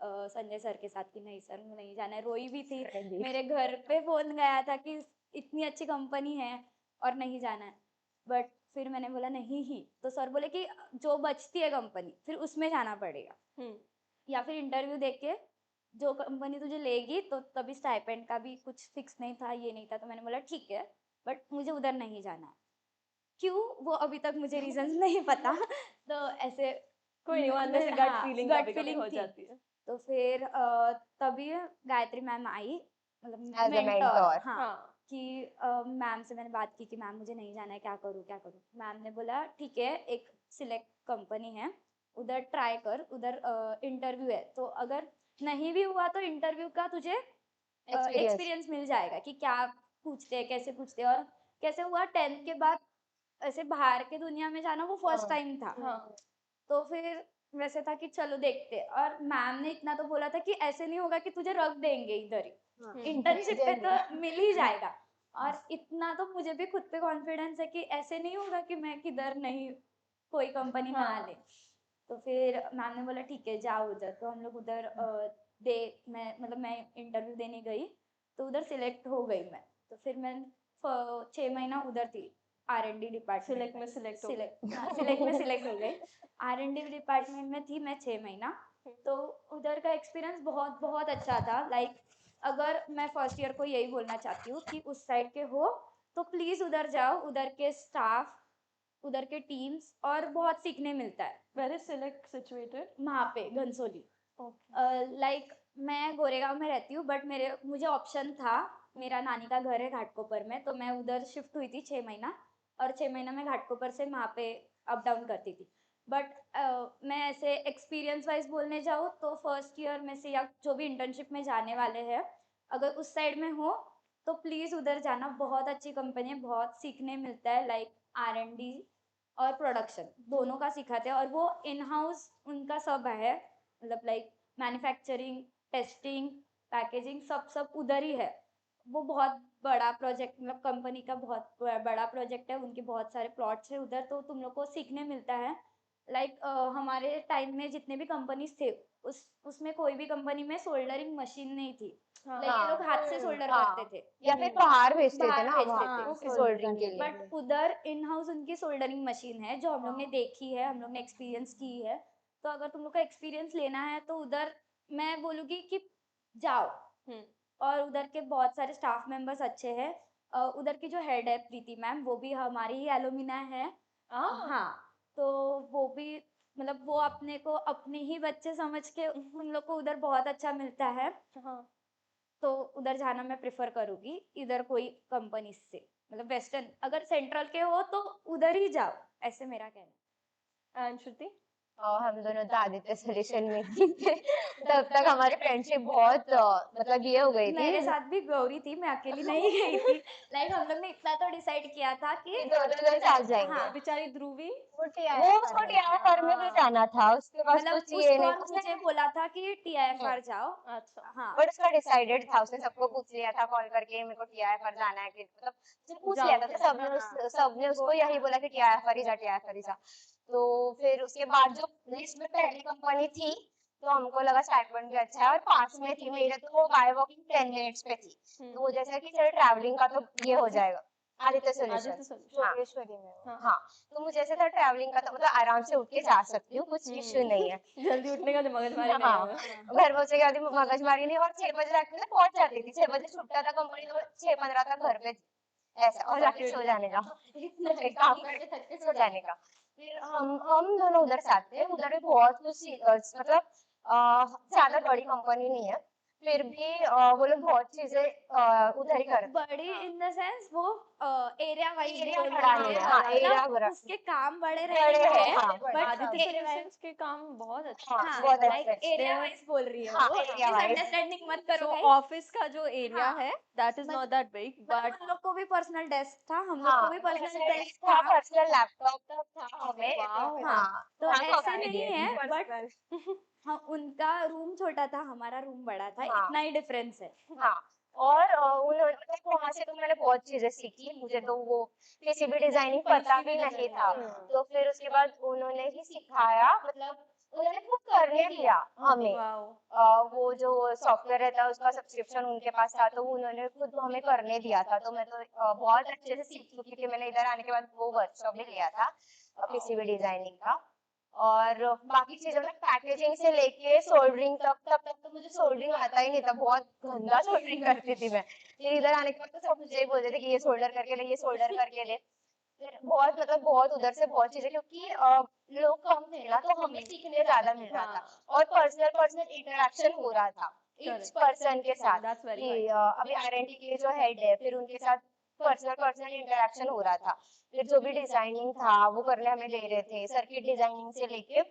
S2: संजय सर के साथ कि नहीं सर, मुझे नहीं जाना है, रोई भी थी। मेरे घर पे फोन गया था कि इतनी अच्छी कंपनी है और नहीं जाना है, बट फिर मैंने बोला नहीं ही, तो सर बोले कि जो बचती है कंपनी फिर उसमें जाना पड़ेगा, या फिर इंटरव्यू देख के जो कंपनी तुझे लेगी। तो तभी स्टाइपेंड का भी कुछ फिक्स नहीं था, ये नहीं था, तो मैंने बोला ठीक है, बट मुझे उधर नहीं जाना है। क्यों, वो अभी तक मुझे रीजंस नहीं पता। तो ऐसे
S1: कोई नहीं, वो अंदर से गट
S2: हाँ,
S1: फीलिंग
S2: गट
S1: कभी कभी
S2: फीलिंग
S1: हो
S2: थी।
S1: जाती है.
S2: तो फिर तभी गायत्री मैम आई,
S3: As
S2: मतलब
S3: a
S2: मेंटर,
S3: mentor.
S2: हाँ,
S1: हाँ.
S2: कि मैम से मैंने बात की कि मैम मुझे नहीं जाना है, क्या करूँ क्या करूँ। मैम ने बोला ठीक है, एक सिलेक्ट कंपनी है, उधर ट्राई कर, उधर इंटरव्यू है, तो अगर नहीं भी हुआ तो इंटरव्यू का तुझे
S3: Experience.
S2: एक्सपीरियंस मिल जाएगा कि क्या पूछते हैं, कैसे पूछते हैं। और कैसे हुआ, 10th के बाद ऐसे बाहर के दुनिया में जाना वो फर्स्ट टाइम था।
S1: हाँ.
S2: तो फिर वैसे था कि चलो देखते हैं। और मैम ने इतना तो बोला था कि ऐसे नहीं होगा कि तुझे रख देंगे इधर ही, इंटर्नशिप पे तो मिल ही जाएगा। और इतना तो मुझे भी खुद पे कॉन्फिडेंस है कि ऐसे नहीं होगा कि मैं किधर नहीं, कोई कंपनी ना
S1: हाँ.
S2: ले। तो फिर मैम ने बोला ठीक है जाओ उधर। तो हम लोग उधर मैं इंटरव्यू देने गई, तो उधर सिलेक्ट हो गई मैं। तो फिर मैं 6 महीना उधर थी, R&D डिपार्टमेंट
S1: सिलेक्ट में सिलेक्ट हो गए.
S2: सिलेक्ट में सिलेक्ट हो गई। R&D डिपार्टमेंट में थी मैं 6 महीना। तो उधर का एक्सपीरियंस बहुत बहुत अच्छा था। लाइक अगर मैं फर्स्ट ईयर को यही बोलना चाहती हूँ कि उस साइड के हो तो प्लीज उधर जाओ, उधर के स्टाफ, उधर के टीम्स, और बहुत सीखने मिलता है।
S1: Where is select situated?
S2: वहाँ पे घनसोली,
S1: Okay.
S2: लाइक मैं गोरेगांव में रहती हूँ, बट मुझे ऑप्शन था, मेरा नानी का घर है घाटकोपर में, तो मैं उधर शिफ्ट हुई थी 6 महीना, और 6 महीना मैं घाटकोपर से वहाँ पे अप डाउन करती थी। बट मैं ऐसे एक्सपीरियंस वाइज बोलने जाऊँ तो फर्स्ट ईयर में से, या जो भी इंटर्नशिप में जाने वाले हैं, अगर उस साइड में हो तो प्लीज़ उधर जाना। बहुत अच्छी कंपनी है, बहुत सीखने मिलता है। लाइक R&D और प्रोडक्शन दोनों का सिखाते हैं, और वो इन हाउस उनका सब है, मतलब लाइक मैन्युफैक्चरिंग, टेस्टिंग, पैकेजिंग, सब सब उधर ही है। वो बहुत बड़ा प्रोजेक्ट, मतलब कंपनी का बहुत बड़ा प्रोजेक्ट है, उनके बहुत सारे प्लॉट्स है उधर, तो तुम लोग को सीखने मिलता है। लाइक हमारे टाइम में जितने भी कंपनीज थे उसमें कोई भी कंपनी में सोल्डरिंग मशीन नहीं थी।
S1: हाँ,
S2: लाइक ये लोग हाथ से सोल्डर करते थे
S3: या फिर बाहर भेजते थे
S2: बाहर
S3: ना
S2: भेजते
S3: वहाँ
S2: थे
S3: सोल्डरिंग के लिए।
S2: बट उधर इन हाउस उनकी सोल्डरिंग मशीन है जो हम लोग ने देखी है, हम लोग ने एक्सपीरियंस की है। तो अगर तुम लोग का एक्सपीरियंस लेना है तो उधर मैं बोलूँगी कि जाओ। और उधर के बहुत सारे स्टाफ मेंबर्स अच्छे हैं। उधर की जो हेड है प्रीति मैम, वो भी हमारी ही एलुमिना है। हाँ, तो वो भी मतलब वो अपने को अपने ही बच्चे समझ के उन लोग को उधर बहुत अच्छा मिलता है।
S1: हाँ।
S2: तो उधर जाना मैं प्रेफर करूँगी, इधर कोई कंपनी से। मतलब वेस्टर्न अगर सेंट्रल के हो तो उधर ही जाओ, ऐसे मेरा कहना है।
S1: एंड श्रुति?
S3: और हम दोनों तो आदित्य सॉल्यूशन में ही थे। तब तक हमारी फ्रेंडशिप बहुत मतलब ये हो गई थी।
S2: मेरे साथ भी गौरी थी, मैं अकेली नहीं गई थी। लाइक हम लोग ने इतना तो डिसाइड किया था कि
S3: दोनों साथ जाएंगे।
S2: हाँ,
S1: बेचारी ध्रुवी
S3: वो उसको टीआईएफआर में भी जाना था, उसके पास
S2: मतलब
S3: कुछ ये नहीं,
S2: उसको मुझे बोला था कि टीआईएफआर जाओ।
S1: अच्छा।
S2: हाँ,
S3: बट उसका डिसाइडेड था, उसने सबको पूछ लिया था कॉल करके मेरे को टीआईएफआर जाना है कि मतलब उसने पूछ लिया था, तो सबने उसको यही बोला कि टीआईएफआर ही जा, टीआईएफआर ही जा। तो फिर उसके बाद जो लिस्ट में पहली कंपनी थी तो हमको लगा स्टाइपेंड भी अच्छा है और पास में थी, मेरे तो वो बाय वॉकिंग 10 मिनट्स पे थी। तो वो जैसा कि चलो ट्रैवलिंग का तो ये हो जाएगा, आदित्य सॉल्यूशन। हाँ
S4: जोगेश्वरी में
S3: हाँ, तो मुझे ऐसा था ट्रैवलिंग का तो मतलब आराम से उठ के जा सकती हूँ, कुछ इश्यू नहीं है।
S1: जल्दी उठने का मगजमारी नहीं
S3: हाँ,
S1: होगा।
S3: घर पहुंचे के बाद मगजमारी नहीं, और 6 बजे रात में पहुंच जाती थी, 6 बजे छुट्टा था कंपनी तो 6:15 तक घर पे थी। ऐसा, और जाके सो जाने का, काम करके थक के सो जाने का। फिर हम दोनों उधर साथ थे, उधर भी बहुत कुछ मतलब ज्यादा बड़ी कंपनी नहीं है, फिर भी वो लोग बहुत चीजें उधर ही करते।
S2: बड़ी इन द सेंस वो एरिया वाइज
S3: एरिया
S2: बोल
S3: बड़ा
S2: रही
S3: नहीं
S2: है,
S3: है, हाँ एरिया बड़ा
S2: उसके काम बड़े
S3: बड़े
S2: रहेंगे
S3: हैं, हाँ
S2: बट
S1: आदित्य सॉल्यूशंस के काम बहुत अच्छे
S3: हाँ
S2: हाँ,
S3: बहुत
S2: लाइक
S3: अच्छे।
S2: एरिया वाइज बोल रही है
S3: हाँ
S2: वो,
S3: एरिया वाइज,
S2: मिसअंडरस्टैंडिंग मत करो
S1: सो
S2: गाइस।
S1: ऑफिस का जो एरिया
S2: हाँ,
S1: है that is not that big
S2: मतलब
S1: बट
S2: उन लोग को भी पर्सनल डेस्क था, हम लोग
S3: हाँ
S2: को भी पर्सनल डेस्क
S3: था,
S2: था।
S3: पर्सनल लैपटॉप तक था हमें।
S1: वाओ।
S2: हाँ, तो
S3: हाँ,
S2: ऐसे नहीं है बट
S1: पर्सनल।
S2: हाँ, उनका रूम छोटा था, हमारा रूम बड़ा था,
S3: हाँ।
S2: इतना ही डिफरेंस है।
S3: हाँ, और उन्होंने मतलब वहां से तो मैंने बहुत चीजें सीखी, मुझे तो वो पीसीबी डिजाइनिंग पता भी नहीं था, तो फिर उसके बाद उन्होंने ही सिखाया, मतलब उन्होंने खुद करने दिया हमें।
S1: वाओ।
S3: वो जो सॉफ्टवेयर रहता है उसका सब्सक्रिप्शन उनके पास था, तो उन्होंने खुद हमें करने दिया था, तो मैं तो बहुत अच्छे से सीख चुकी थी। मैंने इधर आने के बाद वो वर्कशॉप भी लिया था पीसीबी डिजाइनिंग का। और बाकी चीजों में पैकेजिंग से लेके सोल्डरिंग तक, तब तक तो मुझे सोल्डरिंग आता ही नहीं था, बहुत गंदा सोल्डरिंग करती थी मैं। फिर इधर आने के बाद तो सब मुझे ही बोलते थे कि ये सोल्डर करके ले, ये सोल्डर करके ले। फिर बहुत मतलब बहुत उधर से बहुत चीजें, क्योंकि लोग कम थे ना, तो हमें सीखने ज्यादा मिल रहा था और पर्सनल पर्सनल इंटरेक्शन हो रहा था इस पर्सन के साथ।
S1: That's very
S3: कि अभी आरएनडी के जो हेड है, फिर उनके साथ पर्सनल पर्सनल इंटरेक्शन हो रहा था। फिर जो भी डिजाइनिंग था वो करने हमें दे रहे थे, सर्किट डिजाइनिंग से लेके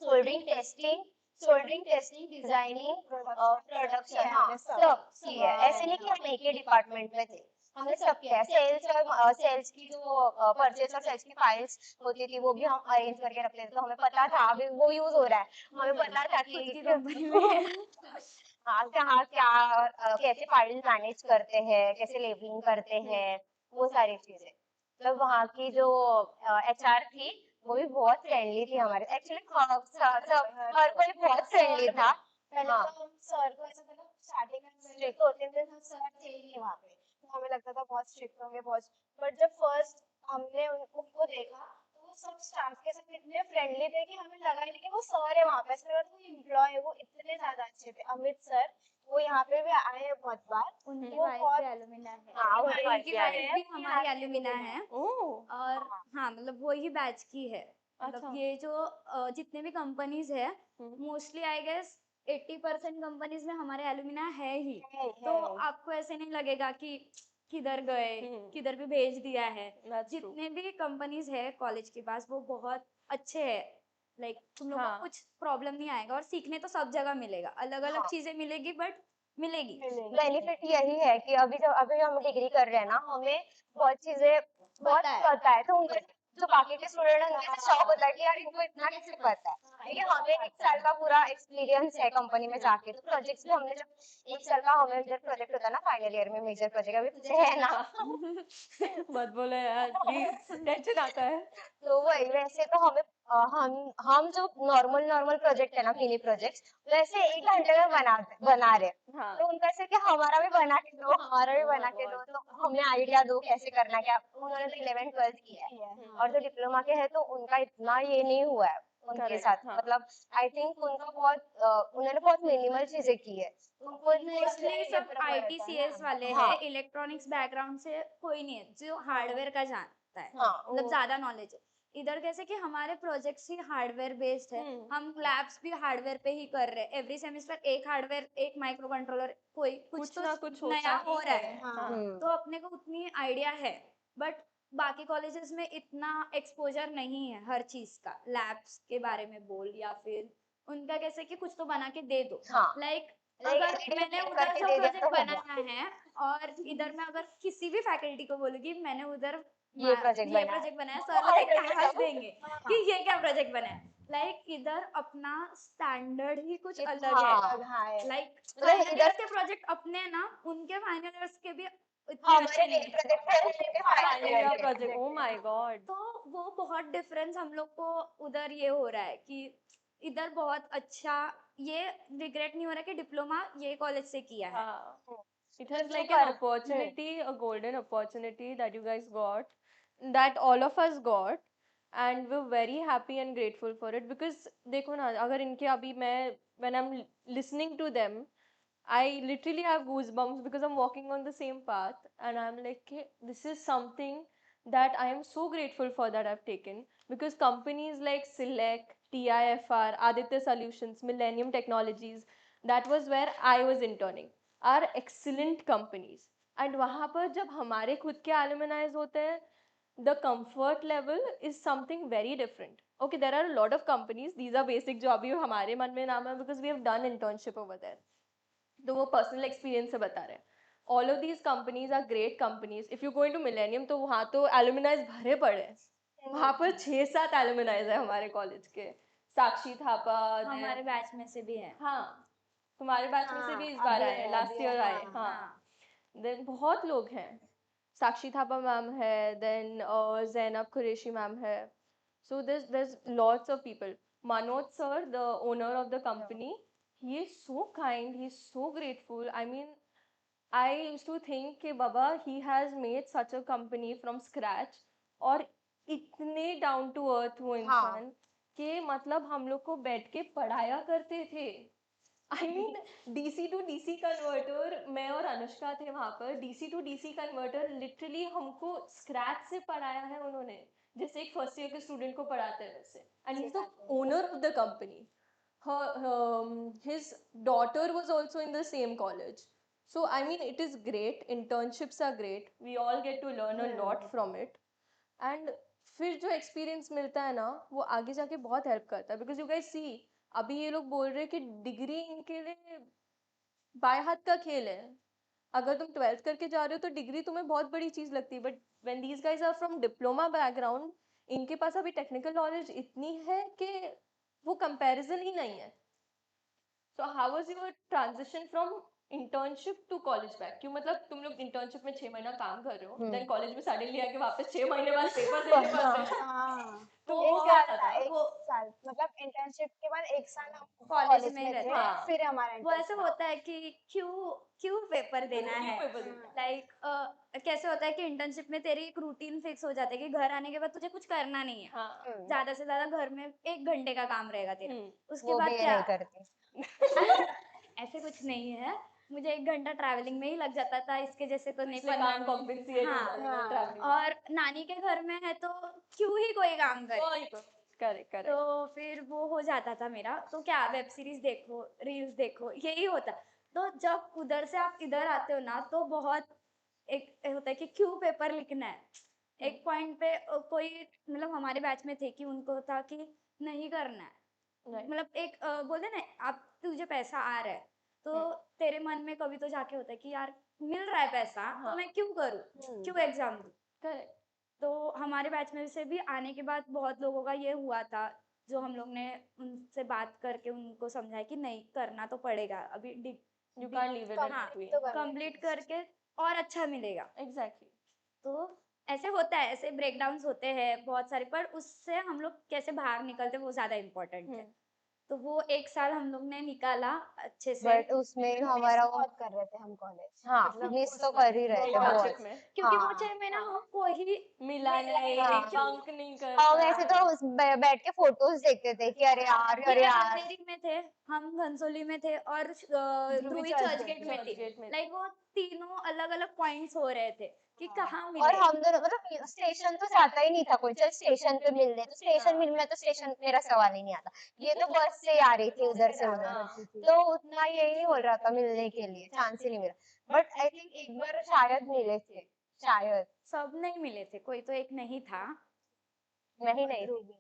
S3: सोल्डरिंग टेस्टिंग डिजाइनिंग प्रोडक्शन, हाँ सब किया है। ऐसे नहीं कि हम एक ही डिपार्टमेंट में थे, हमने सब किया। सेल्स और सेल्स की जो परचेस और सेल्स की फाइल्स होती थी वो भी हम अरेंज करके रखते थे, तो हमें पता था अभी वो यूज हो रहा है, हमें पता था कि
S2: खुद की कंपनी में
S3: हाँ कहाँ क्या कैसे फाइल मैनेज करते हैं, कैसे लेबलिंग करते हैं, वो सारी चीजें। मतलब वहाँ की जो एचआर थी वो भी बहुत फ्रेंडली थी हमारे, एक्चुअली हर कोई बहुत फ्रेंडली था।
S4: पहले
S3: हाँ
S4: तो हम सर को ऐसा था, स्टार्टिंग में 2-3 दिन हम सर थे ही नहीं वहाँ पे, तो हमें लगता था बहुत स्ट्रिक्ट होंगे बहुत। बट जब फर्स्ट हमने उनको देखा तो वो सब स्टाफ के साथ इतने फ्रेंडली थे कि हमें लगा ही नहीं कि वो सर है वहाँ पे, ऐसा लगा था कोई एम्प्लॉय है। वो इतने ज्यादा अच्छे थे, अमित सर, वो यहाँ पे भी आए हैं बहुत बार।
S2: उनकी
S4: वो
S2: वाइफ
S4: बहुत
S2: भी एलुमिना है।
S3: हाँ
S2: उनकी
S3: उनकी
S2: वाइफ भी हमारी एलुमिना है।
S1: ओह।
S2: और हाँ, मतलब वही बैच की है। मतलब
S1: अच्छा।
S2: ये जो जितने भी कंपनीज है मोस्टली आई गेस 80% कंपनीज में हमारे एलुमिना है ही। तो आपको ऐसे नहीं लगेगा कि किधर गए, किधर भी भेज दिया है।
S1: That's true.
S2: जितने भी कंपनीज है कॉलेज के पास वो बहुत अच्छे हैं। लाइक तुम लोग
S1: हाँ।
S2: को कुछ प्रॉब्लम नहीं आएगा, और सीखने तो सब जगह मिलेगा, अलग अलग
S3: हाँ।
S2: चीजें मिलेगी बट मिलेगी।
S3: बेनिफिट यही है कि अभी हम डिग्री कर रहे हैं ना, हमें बहुत चीजें बहुत पता है, तो उनके जो बाकी के स्टूडेंट हैं उनके से शौक होता है कि यार इनको इतना कैसे पता है। देखिए हमें 1 साल का पूरा एक्सपीरियंस है कंपनी में जाके, तो प्रोजेक्ट्स भी हमने जब 1 साल का हमें जब प्रोजेक्ट होता है ना फाइनल ईयर में मेजर प्रोजेक्ट अभी तुझे है ना
S1: मत बोलो यार प्लीज, टेंशन आता है।
S3: तो वही वैसे तो हमें हम जो नॉर्मल नॉर्मल प्रोजेक्ट है ना मिनी प्रोजेक्ट्स वैसे 1 घंटे में बना रहे हैं।
S1: हाँ
S3: तो उनका ऐसे कि हमारा भी बना के दो हमारा भी
S1: Oh my
S3: बना के दो,
S1: God.
S3: तो हमें आइडिया दो कैसे करना है, क्या उन्होंने तो 11th 12th किया है और जो डिप्लोमा के हैं तो उनका इतना ये नहीं हुआ है उनके
S1: Correct,
S3: साथ,
S1: हाँ।
S3: मतलब आई थिंक उनका उन्होंने बहुत मिनिमल चीजें की है, तो उनको
S2: मोस्टली सब आईटी सीएस वाले
S3: हाँ।
S2: हैं, इलेक्ट्रॉनिक्स बैकग्राउंड से कोई नहीं है जो हार्डवेयर का जानता है,
S3: हाँ
S2: मतलब ज्यादा नॉलेज है। इधर कैसे कि हमारे प्रोजेक्ट्स ही हार्डवेयर बेस्ड है, हम लैब्स भी हार्डवेयर पे ही कर रहे हैं। एवरी सेमेस्टर एक हार्डवेयर, एक माइक्रो कंट्रोलर, कोई कुछ तो
S1: ना कुछ
S2: नया
S1: होता
S2: हो
S1: ही
S2: रहा
S1: है।
S2: है।
S1: हाँ।
S2: तो अपने को उतनी आइडिया है, बट बाकी कॉलेजेस में इतना एक्सपोजर नहीं है हर चीज का, लैब्स के बारे में बोल या फिर उनका कैसे कि कुछ तो बना के दे दो।
S3: हाँ
S2: लाइक
S3: Like,
S2: अगर
S3: idea
S2: मैंने
S3: create
S2: उधर
S3: करके
S2: जो
S3: दे दिया
S2: प्रोजेक्ट
S3: तो हो
S2: बनाया है और इधर मैं अगर किसी भी फैकल्टी को बोलूंगी मैंने उधर
S3: ये प्रोजेक्ट
S2: ये
S3: बनाया
S2: प्रोजेक्ट बनाया,
S3: वो
S2: सर लोग
S3: already
S2: ताश
S3: सब
S2: देंगे कि ये क्या प्रोजेक्ट बनाया। लाइक इधर अपना स्टैंडर्ड ही कुछ अलग
S3: हाँ
S4: हाँ
S2: है। लाइक
S3: मतलब
S2: फाइनल
S3: इधर
S2: ईयर्स के प्रोजेक्ट अपने हैं ना, उनके फाइनल ईयर्स के भी इतने
S3: हमारे
S2: अच्छे नहीं
S3: लिए
S2: है।
S3: प्रोजेक्ट है उनके फाइनल
S1: फाइनल
S3: ईयर
S1: ईयर
S3: के
S1: प्रोजेक्ट, ओ माय गॉड।
S2: तो वो बहुत डिफरेंस हम लोग को उधर ये हो रहा है कि इधर बहुत अच्छा, ये रिग्रेट नहीं हो रहा कि डिप्लोमा ये कॉलेज से किया है।
S1: हाँ, it has
S3: जो
S1: like an
S3: कर
S1: opportunity, a golden opportunity that you guys got, that all of us got, and we're very happy and grateful for it because देखो ना, अगर इनके अभी मैं when I'm listening to them, I literally have goosebumps because I'm walking on the same path and I'm like, "Okay, this is something that I am so grateful for that I've taken because companies like Select, TIFR, Aditya Solutions, Millennium Technologies, that was where I was interning, are excellent companies. And वहाँ पर जब हमारे खुद के alumni होते हैं, the comfort level is something very different. Okay, there are a lot of companies, these are basic जो अभी हमारे मन में नाम है because we have done internship over there. तो वो पर्सनल एक्सपीरियंस से बता रहे हैं। All of these companies are great companies. If you go into millennium तो वहाँ तो एलुमिनाइज भरे पड़े हैं। वहाँ पर 6-7 एलुमिनाइज है हमारे कॉलेज के। साक्षी थापा,
S2: हमारे बैच में से भी है।
S1: हाँ तुम्हारे बैच में से भी इस बार आए, लास्ट ईयर आए। हाँ देन बहुत लोग हैं। साक्षी थापा मैम है, देन जैनब कुरैशी मैम है। So there's lots of people. Manoj sir, the owner of the company, he is so kind, he's so grateful. I mean, I used to think कि बाबा he has made such a company from scratch और इतने down to earth वो इंसान कि मतलब हम लोग को बैठ के पढ़ाया करते थे। I mean, DC to DC converter, मैं और अनुष्का थे वहाँ पर। DC to DC converter literally हमको स्क्रैच से पढ़ाया है उन्होंने, जैसे एक फर्स्ट ईयर के स्टूडेंट को पढ़ाते हैं वैसे। And he is the owner of the company. His daughter was also in the same college. So I mean, it is great. Internships are great. We all get to learn a lot from it. And फिर जो experience मिलता है ना वो आगे जाके बहुत help करता है बिकॉज यू गाइस सी अभी ये लोग बोल रहे हैं कि डिग्री इनके लिए बाएं हाथ का खेल है। अगर तुम 12th करके जा रहे हो तो डिग्री तुम्हें बहुत बड़ी चीज लगती है, but when these guys are from diploma background इनके पास अभी टेक्निकल नॉलेज इतनी है कि वो कंपैरिजन ही नहीं है। So how was your transition from internship to college back? क्यों मतलब तुम लोग इंटर्नशिप में 6 महीना काम कर रहे हो, देन कॉलेज में सडनली आके वापस 6 महीने बाद पेपर देने पड़ते हैं।
S4: हाँ
S1: तो
S4: एक
S1: वो
S4: साल
S1: कैसा
S4: था,
S1: था?
S4: एक साल मतलब इंटर्नशिप के बाद 1 साल हम
S2: कॉलेज
S4: कॉलेज
S2: में
S4: में
S2: रहते
S4: थे,
S2: हैं।
S4: फिर हमारा
S2: वो ऐसे
S4: internship।
S2: होता है कि क्यों क्यों पेपर देना
S1: क्यों
S2: है।
S1: पेपर देना है?
S2: लाइक कैसे होता है कि इंटर्नशिप में तेरी एक रूटीन फिक्स हो जाता है कि घर आने के बाद तुझे कुछ करना नहीं है,
S1: हाँ
S2: ज्यादा से ज्यादा घर में 1 घंटे का काम रहेगा तेरा। उसके
S3: वो
S2: बाद
S3: भी ये
S2: क्या,
S3: नहीं करती।
S2: ऐसे कुछ नहीं है, मुझे 1 घंटा ट्रैवलिंग में ही लग जाता था, इसके जैसे तो नहीं
S1: इसलिए
S2: पढ़ना।
S1: काम कॉम्पेंसेट हो
S2: हाँ,
S1: जाएगा ट्रैवलिंग।
S2: और नानी के घर में है तो क्यों ही कोई काम करे।
S1: Correct correct.
S2: तो फिर वो हो जाता था मेरा, तो क्या वेब सीरीज देखो, रील्स देखो, यही होता। तो जब उधर से आप इधर आते हो ना तो बहुत एक होता है कि क्यों पेपर लिखना है। एक पॉइंट पे कोई मतलब हमारे बैच में थे कि उनको था कि नहीं करना है। मतलब एक बोलते ना, आप तुझे पैसा आ रहा है तो तेरे मन में कभी तो जाके होता है कि यार मिल रहा है पैसा तो मैं क्यों करूँ, क्यों एग्जाम दूँ।
S1: करेक्ट।
S2: तो हमारे बैच में से भी आने के बाद बहुत लोगों का ये हुआ था, जो हम लोग ने उनसे बात करके उनको समझाया कि नहीं करना तो पड़ेगा अभी
S1: you can leave it in
S2: हाँ
S1: बिटवीन
S4: तो करना
S2: कंप्लीट करके और अच्छा मिलेगा।
S1: एग्जैक्टली
S2: तो ऐसे होता है, ऐसे ब्रेकडाउन्स होते हैं बहुत सारे, पर उससे हम लोग कैसे बाहर निकलते हैं वो ज्यादा इम्पोर्टेंट है। तो वो 1 साल हम लोग ने निकाला अच्छे से,
S3: बट उसमें हमारा वो
S4: बहुत कर रहे थे हम कॉलेज,
S3: हाँ
S4: मतलब
S3: मिस तो
S4: उसमें
S3: कर ही रहे थे बहुत।
S1: इंटर्नशिप में
S2: क्योंकि वो
S3: हाँ
S2: 6 महीना हमको ही
S1: मिला नहीं
S3: हाँ।
S1: बंक नहीं कर
S3: हम
S1: पाए।
S3: ऐसे तो बैठ के फोटोज देखते थे कि अरे यार अरे
S2: ये
S3: यार।
S2: अंधेरी में थे, हम घनसोली में थे और ध्रुवी
S4: चर्च
S2: चर्च
S4: गेट
S2: गेट में थी।
S1: चर्चगेट में
S2: लाइक वो तीनों अलग अलग पॉइंट्स हो रहे थे कि कहाँ
S3: और
S2: मिले।
S3: हम दोनों मतलब स्टेशन तो जाता ही नहीं था कोई, चल स्टेशन पे मिल ले तो स्टेशन मिल में, तो स्टेशन मेरा सवाल ही नहीं आता। ये तो बस से आ रही थी उधर से उधर,
S1: हाँ।
S3: तो उतना ये नहीं हो रहा था मिलने के लिए, चांस ही नहीं मिला। बट आई थिंक एक बार शायद मिले थे, शायद
S2: सब नहीं मिले थे, कोई तो एक नहीं था।
S3: मैं ही नहीं थी।
S4: ध्रुवी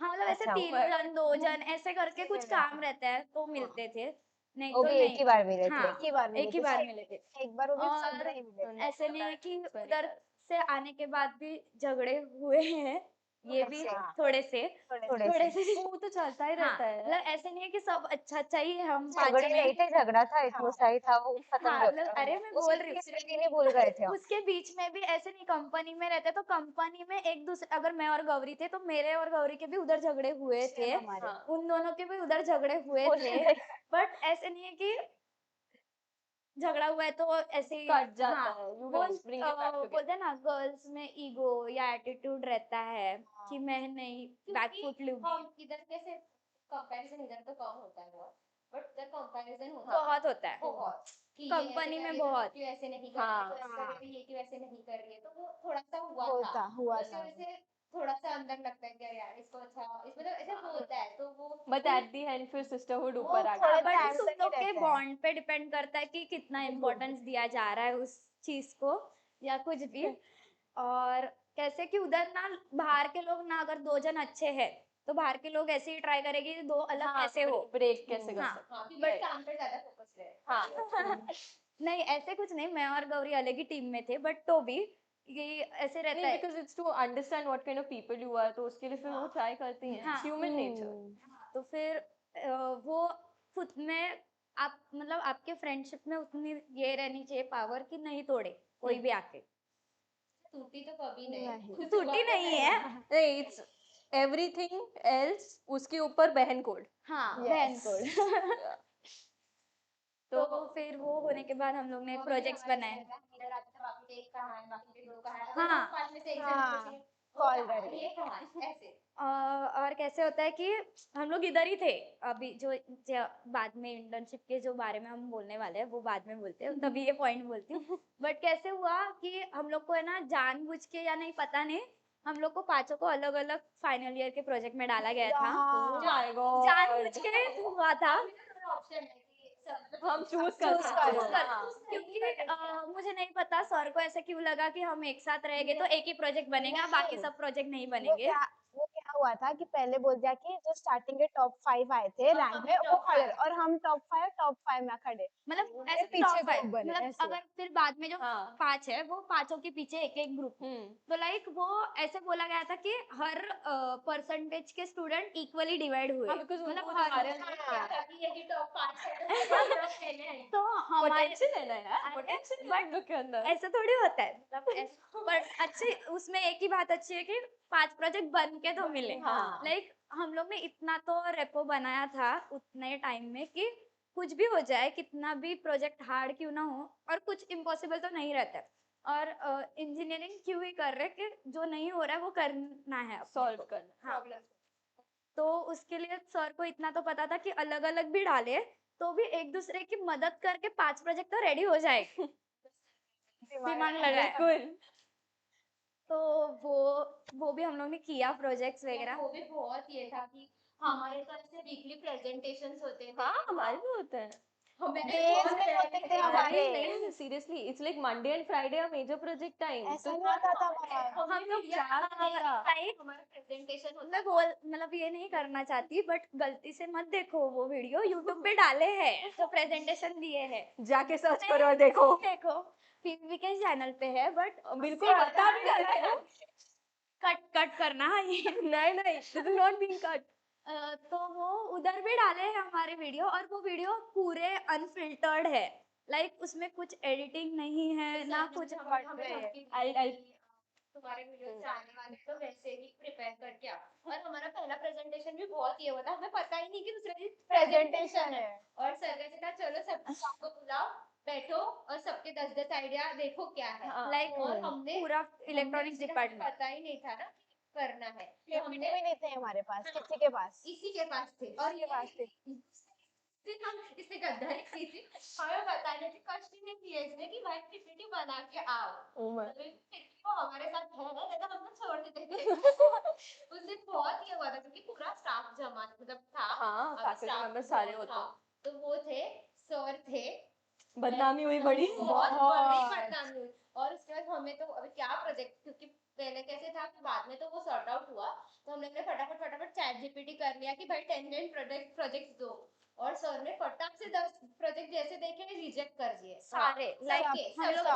S2: हाँ मतलब ऐसे
S3: अच्छा।
S2: 3 जन 2 जन ऐसे करके कुछ काम रहता है तो मिलते थे, नहीं
S3: वो
S2: तो
S3: भी एक
S2: नहीं।
S3: ही बार मिले थे।
S2: हाँ
S4: एक ही बार मिले
S2: एक ही
S4: थे,
S2: बार मिले थे।
S4: एक बार वो भी सब
S2: और
S4: नहीं मिले।
S2: ऐसे नहीं है कि
S1: Very
S2: उधर
S1: sad.
S2: से आने के बाद भी झगड़े हुए हैं, ये भी
S3: हाँ।
S2: थोड़े से
S3: थोड़े
S2: थोड़े
S3: से
S2: से
S1: वो तो चलता ही
S2: हाँ
S1: रहता है।
S2: मतलब ऐसे नहीं है कि सब अच्छा अच्छा ही है, हम
S3: झगड़े
S2: पांचों
S3: नहीं
S2: में।
S3: थे, झगड़ा था इतना सा ही था, वो खत्म
S2: हाँ
S3: हो
S2: मतलब
S3: गया।
S2: अरे मैं बोल रही हूँ
S3: तीसरे दिन ही भूल गए थे हम।
S2: उसके बीच में भी ऐसे नहीं, कंपनी में रहते तो कंपनी में एक दूसरे, अगर मैं और गौरी थे तो मेरे और गौरी के भी उधर झगड़े हुए थे,
S4: हमारे
S1: हाँ।
S2: उन दोनों के भी उधर झगड़े हुए थे। बट ऐसे नहीं है कि झगड़ा हुआ है तो ऐसे ही
S1: कट जाता
S2: हाँ,
S1: है, you
S2: वो
S1: guys bring it back together.
S2: बोलते हैं ना गर्ल्स में ईगो या एटीट्यूड रहता है कि मैं नहीं बैकफुट लूंगी।
S5: हम इधर कैसे कंपैरिजन इधर तो कम होता है बहुत, बट उधर कंपैरिजन होता
S2: बहुत होता है
S5: बहुत कि ये
S2: कंपनी
S5: ऐसे
S2: में
S5: कर रही है,
S2: बहुत।
S5: क्यों ऐसे नहीं कर
S1: हाँ।
S5: रही है, तो ऐसे कर रही है, ये क्यों ऐसे नहीं कर रही है, तो वो थोड़ा सा हुआ
S4: होता
S5: था
S4: हुआ
S5: वैसे
S4: था।
S5: वैसे थोड़ा सा अंदर लगता है कि अरे यार इसको अच्छा इस मतलब ऐसे होता है तो वो
S1: बट एट द एंड फिर सिस्टरहुड
S5: वो
S1: ऊपर आ
S4: थोड़े
S1: गया।
S2: बट
S4: time
S2: तुम
S4: तक ही
S2: लोग के
S4: रहता है।
S2: बॉन्ड पे डिपेंड करता है कि कितना इम्पोर्टेंस दिया जा रहा है उस चीज को या कुछ भी। और कैसे कि उधर ना बाहर के लोग ना, अगर 2 जन अच्छे हैं तो बाहर के लोग ऐसे ही ट्राई करेंगे कि 2 अलग कैसे हो।
S1: ब्रेक कैसे कर
S2: हाँ।
S1: सकते
S5: हाँ क्योंकि काम पे ज्यादा फोकस रहे।
S1: हाँ।
S2: नहीं ऐसे कुछ नहीं, मैं और गौरी अलग ही टीम में थे, बट तो भी ये ऐसे रहता
S1: नहीं
S2: है।
S1: Because it's to understand what kind of people you are, तो उसके लिए फिर वो ट्राई करती हैं,
S2: हाँ।
S1: Human nature.
S2: तो फिर वो खुद में आप मतलब आपके फ्रेंडशिप में उतनी ये रहनी चाहिए पावर कि नहीं तोड़े कोई भी आके।
S5: टूटी तो कभी नहीं
S2: टूटी नहीं है।
S1: नहीं, इट्स एवरीथिंग एल्स उसके ऊपर बहन कोड।
S2: हाँ
S4: Yes.
S2: बहन कोड। तो फिर वो होने के बाद हम लोग ने प्रोजेक्ट्स बनाए।
S5: इधर आते थे बाकी के एक कहाँ है बाकी के 2 कहाँ है,
S2: हाँ।
S5: हाँ पांच में से एक जन
S4: हाँ,
S5: पूछे,
S4: call
S5: वो कहाँ है,
S4: करके।
S5: ये कहाँ है, ऐसे
S2: और कैसे होता है कि हम लोग इधर ही थे अभी, जो बाद में इंटर्नशिप के जो बारे में हम बोलने वाले हैं वो बाद में बोलते हैं, तभी ये पॉइंट बोलती हूँ। बट कैसे हुआ कि हम लोग को है ना जानबूझ के या नहीं पता नहीं, हम लोग को पांचों को अलग अलग फाइनल ईयर के प्रोजेक्ट में डाला गया था।
S1: Oh my God.
S2: जानबूझ के हुआ था।
S5: ऑप्शन है कि सब
S1: हम चूज कर
S4: Choose
S1: सकते
S4: करो।
S1: हैं।
S5: हाँ।
S2: क्योंकि मुझे नहीं पता सर को ऐसे क्यों लगा कि हम एक साथ रहेंगे तो एक ही प्रोजेक्ट बनेगा, बाकी सब प्रोजेक्ट नहीं बनेंगे।
S4: वो क्या हुआ था कि पहले बोल दिया कि जो स्टार्टिंग के टॉप 5 आए थे रैंक में वो खड़े, और हम टॉप 5 में खड़े।
S2: मतलब
S4: मेरे
S2: ऐसे
S4: पीछे
S2: top five,
S4: group बने,
S2: मतलब
S4: ऐसे।
S2: अगर फिर बाद में जो
S1: हाँ।
S2: 5 है वो पांचों के पीछे एक एक ग्रुप। तो लाइक वो ऐसे बोला गया था कि हर परसेंटेज के स्टूडेंट इक्वली डिवाइड हुए,
S1: हाँ, because
S2: मतलब
S1: उनको
S2: हर
S1: हमारे
S5: ताकि ये कि टॉप 5 है तो टॉप लेने हैं।
S2: तो हमारे
S1: पोटेंशियल है ना यार,
S2: अरे,
S1: पोटेंशियल
S2: but
S1: है हम लोग के अंदर।
S2: ऐसा थोड़ी होता है, मतलब पर अच्छी उसमें एक ही बात अच्छी है कि 5 प्रोजेक्ट बन के तो मिले।
S1: हाँ।
S2: लाइक हम लोग ने इतना तो रेपो बनाया था उतने टाइम में कि कुछ भी हो जाए, कितना भी प्रोजेक्ट हार्ड क्यों ना हो, और कुछ इम्पॉसिबल तो नहीं रहता है। और इंजीनियरिंग क्यों ही कर रहे कि जो नहीं हो रहा है वो करना है अपने
S1: सॉल्व
S2: को।
S1: करना।
S2: हाँ। तो उसके लिए सर को इतना तो पता था कि अलग अलग भी डाले तो भी एक दूसरे की मदद करके 5 प्रोजेक्ट तो रेडी हो जाएगा। दिमाग लगाया।
S1: बिल्कुल।
S2: तो वो भी हम लोग ने किया प्रोजेक्ट्स वगैरह।
S5: वो भी बहुत ये था कि हमारे तो ऐसे वीकली प्रेजेंटेशंस होते थे।
S1: हाँ हमारे भी होते हैं।
S5: हमें
S4: Days में होते थे हमारे।
S1: नहीं seriously it's like Monday and Friday are major project time.
S4: ऐसा नहीं होता था हमारा।
S2: हम लोग लाइक
S5: हमारा प्रेजेंटेशन होता
S2: मैं बोल मतलब ये नहीं करना चाहती, बट गलती से मत देखो वो वीडियो, यूट्यूब पे डाले हैं जो प्रेजेंटेशन दिए हैं,
S1: जाके सर्च करो और देखो।
S2: देखो पीवी के चैनल पे है। बट
S1: बिल्कुल बता भी रहे हो।
S2: कट करना ये
S1: नहीं नहीं, this is not being cut.
S2: तो वो उधर भी डाले हैं हमारे वीडियो, और वो वीडियो पूरे अनफिल्टर्ड है, लाइक उसमें कुछ एडिटिंग नहीं है ना कुछ।
S5: तुम्हारे वीडियो से आने वाले तो वैसे ही प्रिपेयर करके आओ। और हमारा पहला प्रेजेंटेशन भी बहुत ये हुआ था, हमें पता ही नहीं कि दूसरे दिन प्रेजेंटेशन है। और सर का था चलो सबको बुलाओ, बैठो और सबके 10-10 आइडिया देखो क्या है।
S2: लाइक
S5: और हमने
S2: पूरा इलेक्ट्रॉनिक्स डिपार्टमेंट
S5: पता ही नहीं था ना कि करना है, तो
S4: PPT
S5: हमने
S4: भी नहीं थे हमारे पास, किसी के पास।
S5: इसी के पास थे। और ये
S4: पास थे।
S5: हम इससे गद्दारी की थी, हमें बताने की कष्ट ही नहीं किया इसने कि भाई पीपीटी बना के आओ। फिर भी वो हमारे साथ है, नहीं तो हम लोग छोड़ देते थे। उस दिन बहुत ये हुआ था क्योंकि पूरा स्टाफ जमा मतलब था।
S1: हाँ, फैकल्टी मेंबर्स सारे होते हैं।
S5: तो वो थे, सर थे,
S1: बदनामी हुई बड़ी।
S5: बहुत बड़ी बदनामी हुई। और उसके बाद हमें तो अभी क्या प्रोजेक्ट, क्योंकि पहले कैसे था कि बाद में तो वो सॉर्ट आउट हुआ, तो हमने फटाफट चैट जीपीटी कर लिया कि भाई 10 प्रोजेक्ट दो। और सर ने फटाक से 10 प्रोजेक्ट जैसे देखे रिजेक्ट कर दिए
S2: सारे। लाइक हम लोग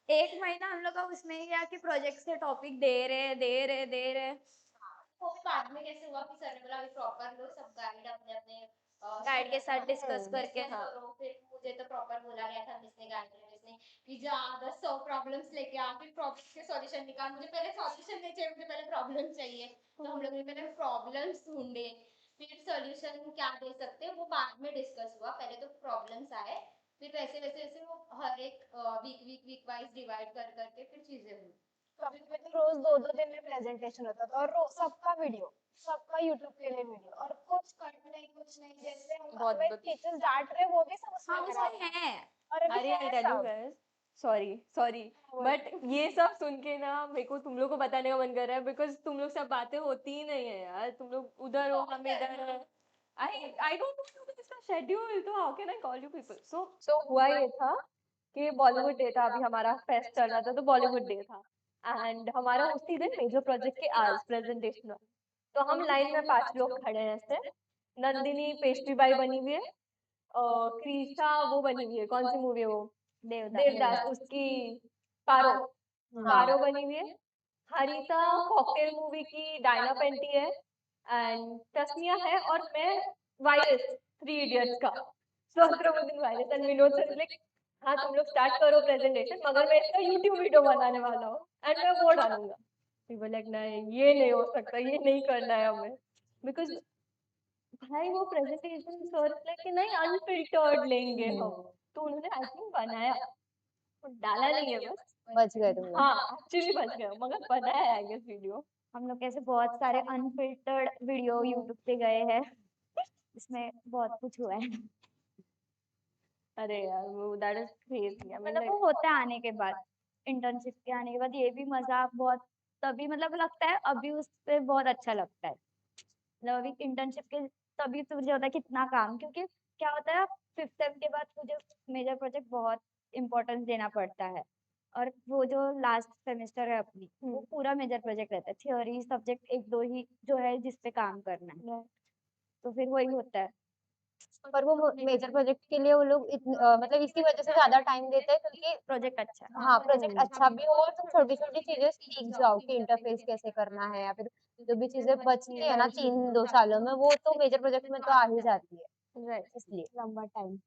S2: एक महीना हम लोग का उसमें ही गया कि प्रोजेक्ट से टॉपिक दे रहे।
S5: वो भी बाद में कैसे हुआ कि सर ने बोला अभी प्रॉपर लो सब गाइड अपने अपने
S2: गाइड के साथ डिस्कस करके।
S5: हाँ। फिर मुझे तो प्रॉपर बोला गया था मिस ने कि जा 10-100 प्रॉब्लम्स लेके आ, फिर प्रॉब्लम्स के सॉल्यूशन निकाल। मुझे पहले सॉल्यूशन नहीं चाहिए, मुझे पहले प्रॉब्लम चाहिए। तो हम लोगों ने पहले प्रॉब्लम्स ढूंढे, फिर सॉल्यूशन क्या दे सकते हैं वो बाद में डिस्कस हुआ। पहले तो प्रॉब्लम्स आए, फिर वैसे वैसे वैसे वो हर एक वीक वाइज डिवाइड कर करके फिर चीजें हुई।
S4: कभी कभी तो रोज 2-2 दिन में प्रेजेंटेशन होता था, और सबका वीडियो, सबका यूट्यूब के लिए वीडियो, और कुछ कट नहीं कुछ नहीं, जैसे हमें टीचर्स डांट रहे वो भी सब उसमें
S2: है।
S4: और अभी
S1: अरे
S4: है
S1: आई टेल यू
S4: सब।
S1: गाइस, सॉरी बट ये सब सुन के ना मेरे को तुम लोग को बताने का मन कर रहा है, बिकॉज तुम लोग सब बातें होती ही नहीं है यार। तुम लोग उधर हो, हम इधर है। आई डोंट नो इसका शेड्यूल, तो how can I call you people. So हुआ ये था कि बॉलीवुड डे था, अभी हमारा फेस्ट चल रहा था, तो बॉलीवुड डे था एंड हमारा उसी दिन मेजर प्रोजेक्ट के आज प्रेजेंटेशन। तो हम लाइन में 5 लोग खड़े हैं ऐसे। नंदिनी पेस्ट्री बाई बनी हुई है, क्रीशा वो बनी हुई है, कौन सी मूवी है वो, देवदास, उसकी पारो, पारो बनी हुई है। हरिता कॉकटेल मूवी की डायना पेंटी है, एंड तस्निया है, और मैं वायरस 3 इडियट्स का Sahastrabuddhi virus. And Vinod sir like हाँ तुम लोग स्टार्ट करो प्रेजेंटेशन, मगर मैं इसका यूट्यूब वीडियो बनाने वाला हूँ एंड मैं वो डालूंगा। लाइक नहीं ये नहीं हो सकता, ये नहीं करना है हमें, बिकॉज भाई वो प्रेजेंटेशन सर लाइक कि नहीं अनफिल्टर्ड लेंगे हम। तो उन्होंने आई थिंक बनाया, डाला नहीं है बस।
S3: बच गए तुम लोग।
S1: हाँ एक्चुअली बच गया, मगर बनाया है आई गेस वीडियो।
S2: हम लोग कैसे बहुत सारे अनफिल्टर्ड वीडियो यूट्यूब पे गए हैं, इसमें बहुत कुछ हुआ है।
S1: अरे यार वो दैट इज क्रेजी।
S2: मतलब वो होता है आने के बाद, इंटर्नशिप के आने के बाद ये भी मजा बहुत तभी मतलब लगता है, अभी उस पे बहुत अच्छा लगता है। मतलब अभी इंटर्नशिप के तभी तुझे होता है कितना काम, क्योंकि क्या होता है 5th सेम के बाद तुझे मेजर प्रोजेक्ट बहुत इम्पोर्टेंस देना पड़ता है, और वो जो लास्ट सेमेस्टर है अपनी वो पूरा मेजर प्रोजेक्ट रहता है, थियोरी सब्जेक्ट 1-2 ही जो है जिस पे काम करना है, तो फिर वही होता है।
S3: पर वो मेजर प्रोजेक्ट के लिए वो लोग मतलब इसी वजह से ज्यादा टाइम देते हैं क्योंकि
S2: प्रोजेक्ट अच्छा है।
S3: हाँ प्रोजेक्ट अच्छा भी हो और तुम छोटी छोटी चीजें सीख जाओ कि इंटरफेस कैसे करना है, या फिर जो भी चीजें बचती है ना 3-2 सालों में, वो तो मेजर प्रोजेक्ट में तो आ ही जाती है, इसलिए लंबा टाइम।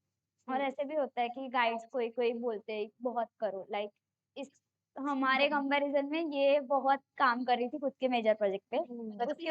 S2: और ऐसे भी होता है कि गाइड्स कोई कोई बोलते हैं बहुत करो, लाइक इस हमारे कंपैरिजन में ये बहुत काम कर रही थी खुद के मेजर प्रोजेक्ट पे,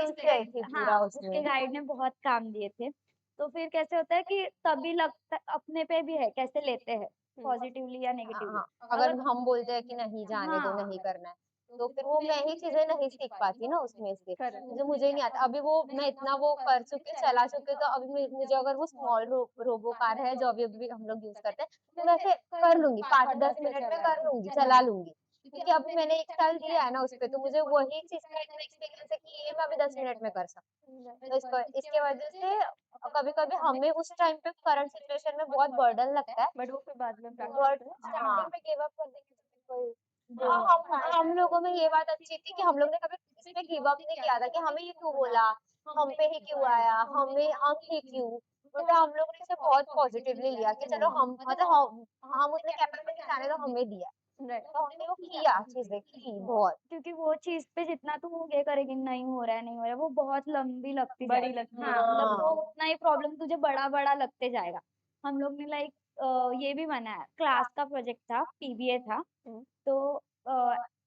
S3: उसके आई थी पूरा
S2: हाँ
S3: उसमें।
S2: उसके गाइड ने बहुत काम दिए थे। तो फिर कैसे होता है कि तभी लगता अपने पे भी है कैसे लेते हैं, पॉजिटिवली या नेगेटिवली।
S3: हाँ, अगर हम बोलते हैं कि नहीं जाने दो,
S2: हाँ
S3: नहीं करना है, तो फिर वो मैं ही चीजें नहीं सीख पाती ना उसमें से, जो मुझे नहीं आता। अभी वो मैं इतना वो कर चुके चला चुके, तो अभी मुझे अगर वो स्मॉल रोबो कार है जो अभी अभी हम लोग यूज करते हैं, तो वैसे कर लूंगी 5-10 मिनट में कर लूंगी, चला लूंगी, क्योंकि अभी मैंने 1 साल दिया है ना उस पे, तो मुझे वही चीज का इतना एक्सपीरियंस है कि ये मैं अभी 10 मिनट में कर सकती हूँ। तो इसके वजह से कभी कभी हमें उस टाइम पे करंट सिचुएशन में बहुत बर्डन लगता है,
S1: बट वो फिर बाद में
S3: बट
S4: स्टार्टिंग में गिव अप कर देंगे तो फिर
S3: हम लोगों में ये बात अच्छी थी कि हम लोग ने कभी इसमें गिव अप नहीं किया था कि हमें ये क्यों बोला, हम पे ही क्यों आया, हमें हम ही क्यों, मतलब हम लोगों ने इसे बहुत पॉजिटिवली लिया कि चलो हम मतलब हम उतने कैपेबल इंसान है तो हमें दिया।
S1: राइट।
S3: तो हमने वो किया, चीजें की बहुत।
S2: क्योंकि वो चीज पे जितना तुम ये करेगी नहीं हो रहा है नहीं हो रहा है, वो बहुत लंबी लगती
S1: बड़ी
S2: जाएगी।
S1: लगती
S2: हाँ,
S1: है।
S2: मतलब वो
S3: हाँ।
S2: उतना ही प्रॉब्लम तुझे बड़ा बड़ा लगते जाएगा। हम लोग ने लाइक ये भी बनाया, क्लास का प्रोजेक्ट था, पीबीए था।
S1: हम्म।
S2: तो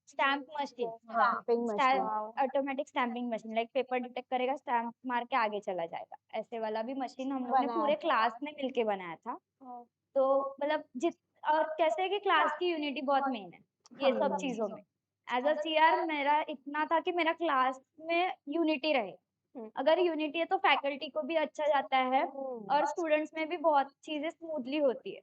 S2: stamp machine,
S3: stamping machine.
S2: Automatic stamping machine, like paper detect करेगा, स्टैम्प मार के आगे चला जाएगा, ऐसे वाला भी मशीन हम लोग ने
S3: बनाया
S2: पूरे
S3: था।
S2: क्लास ने मिलके बनाया था। तो मतलब जित और कैसे है कि क्लास की यूनिटी बहुत मेन है ये सब
S3: हाँ।
S2: चीजों में। एज अ सीआर मेरा इतना था कि मेरा क्लास में यूनिटी रहे।
S1: हम्म।
S2: अगर यूनिटी है तो फैकल्टी को भी अच्छा जाता है और स्टूडेंट्स में भी बहुत चीजें स्मूथली होती है।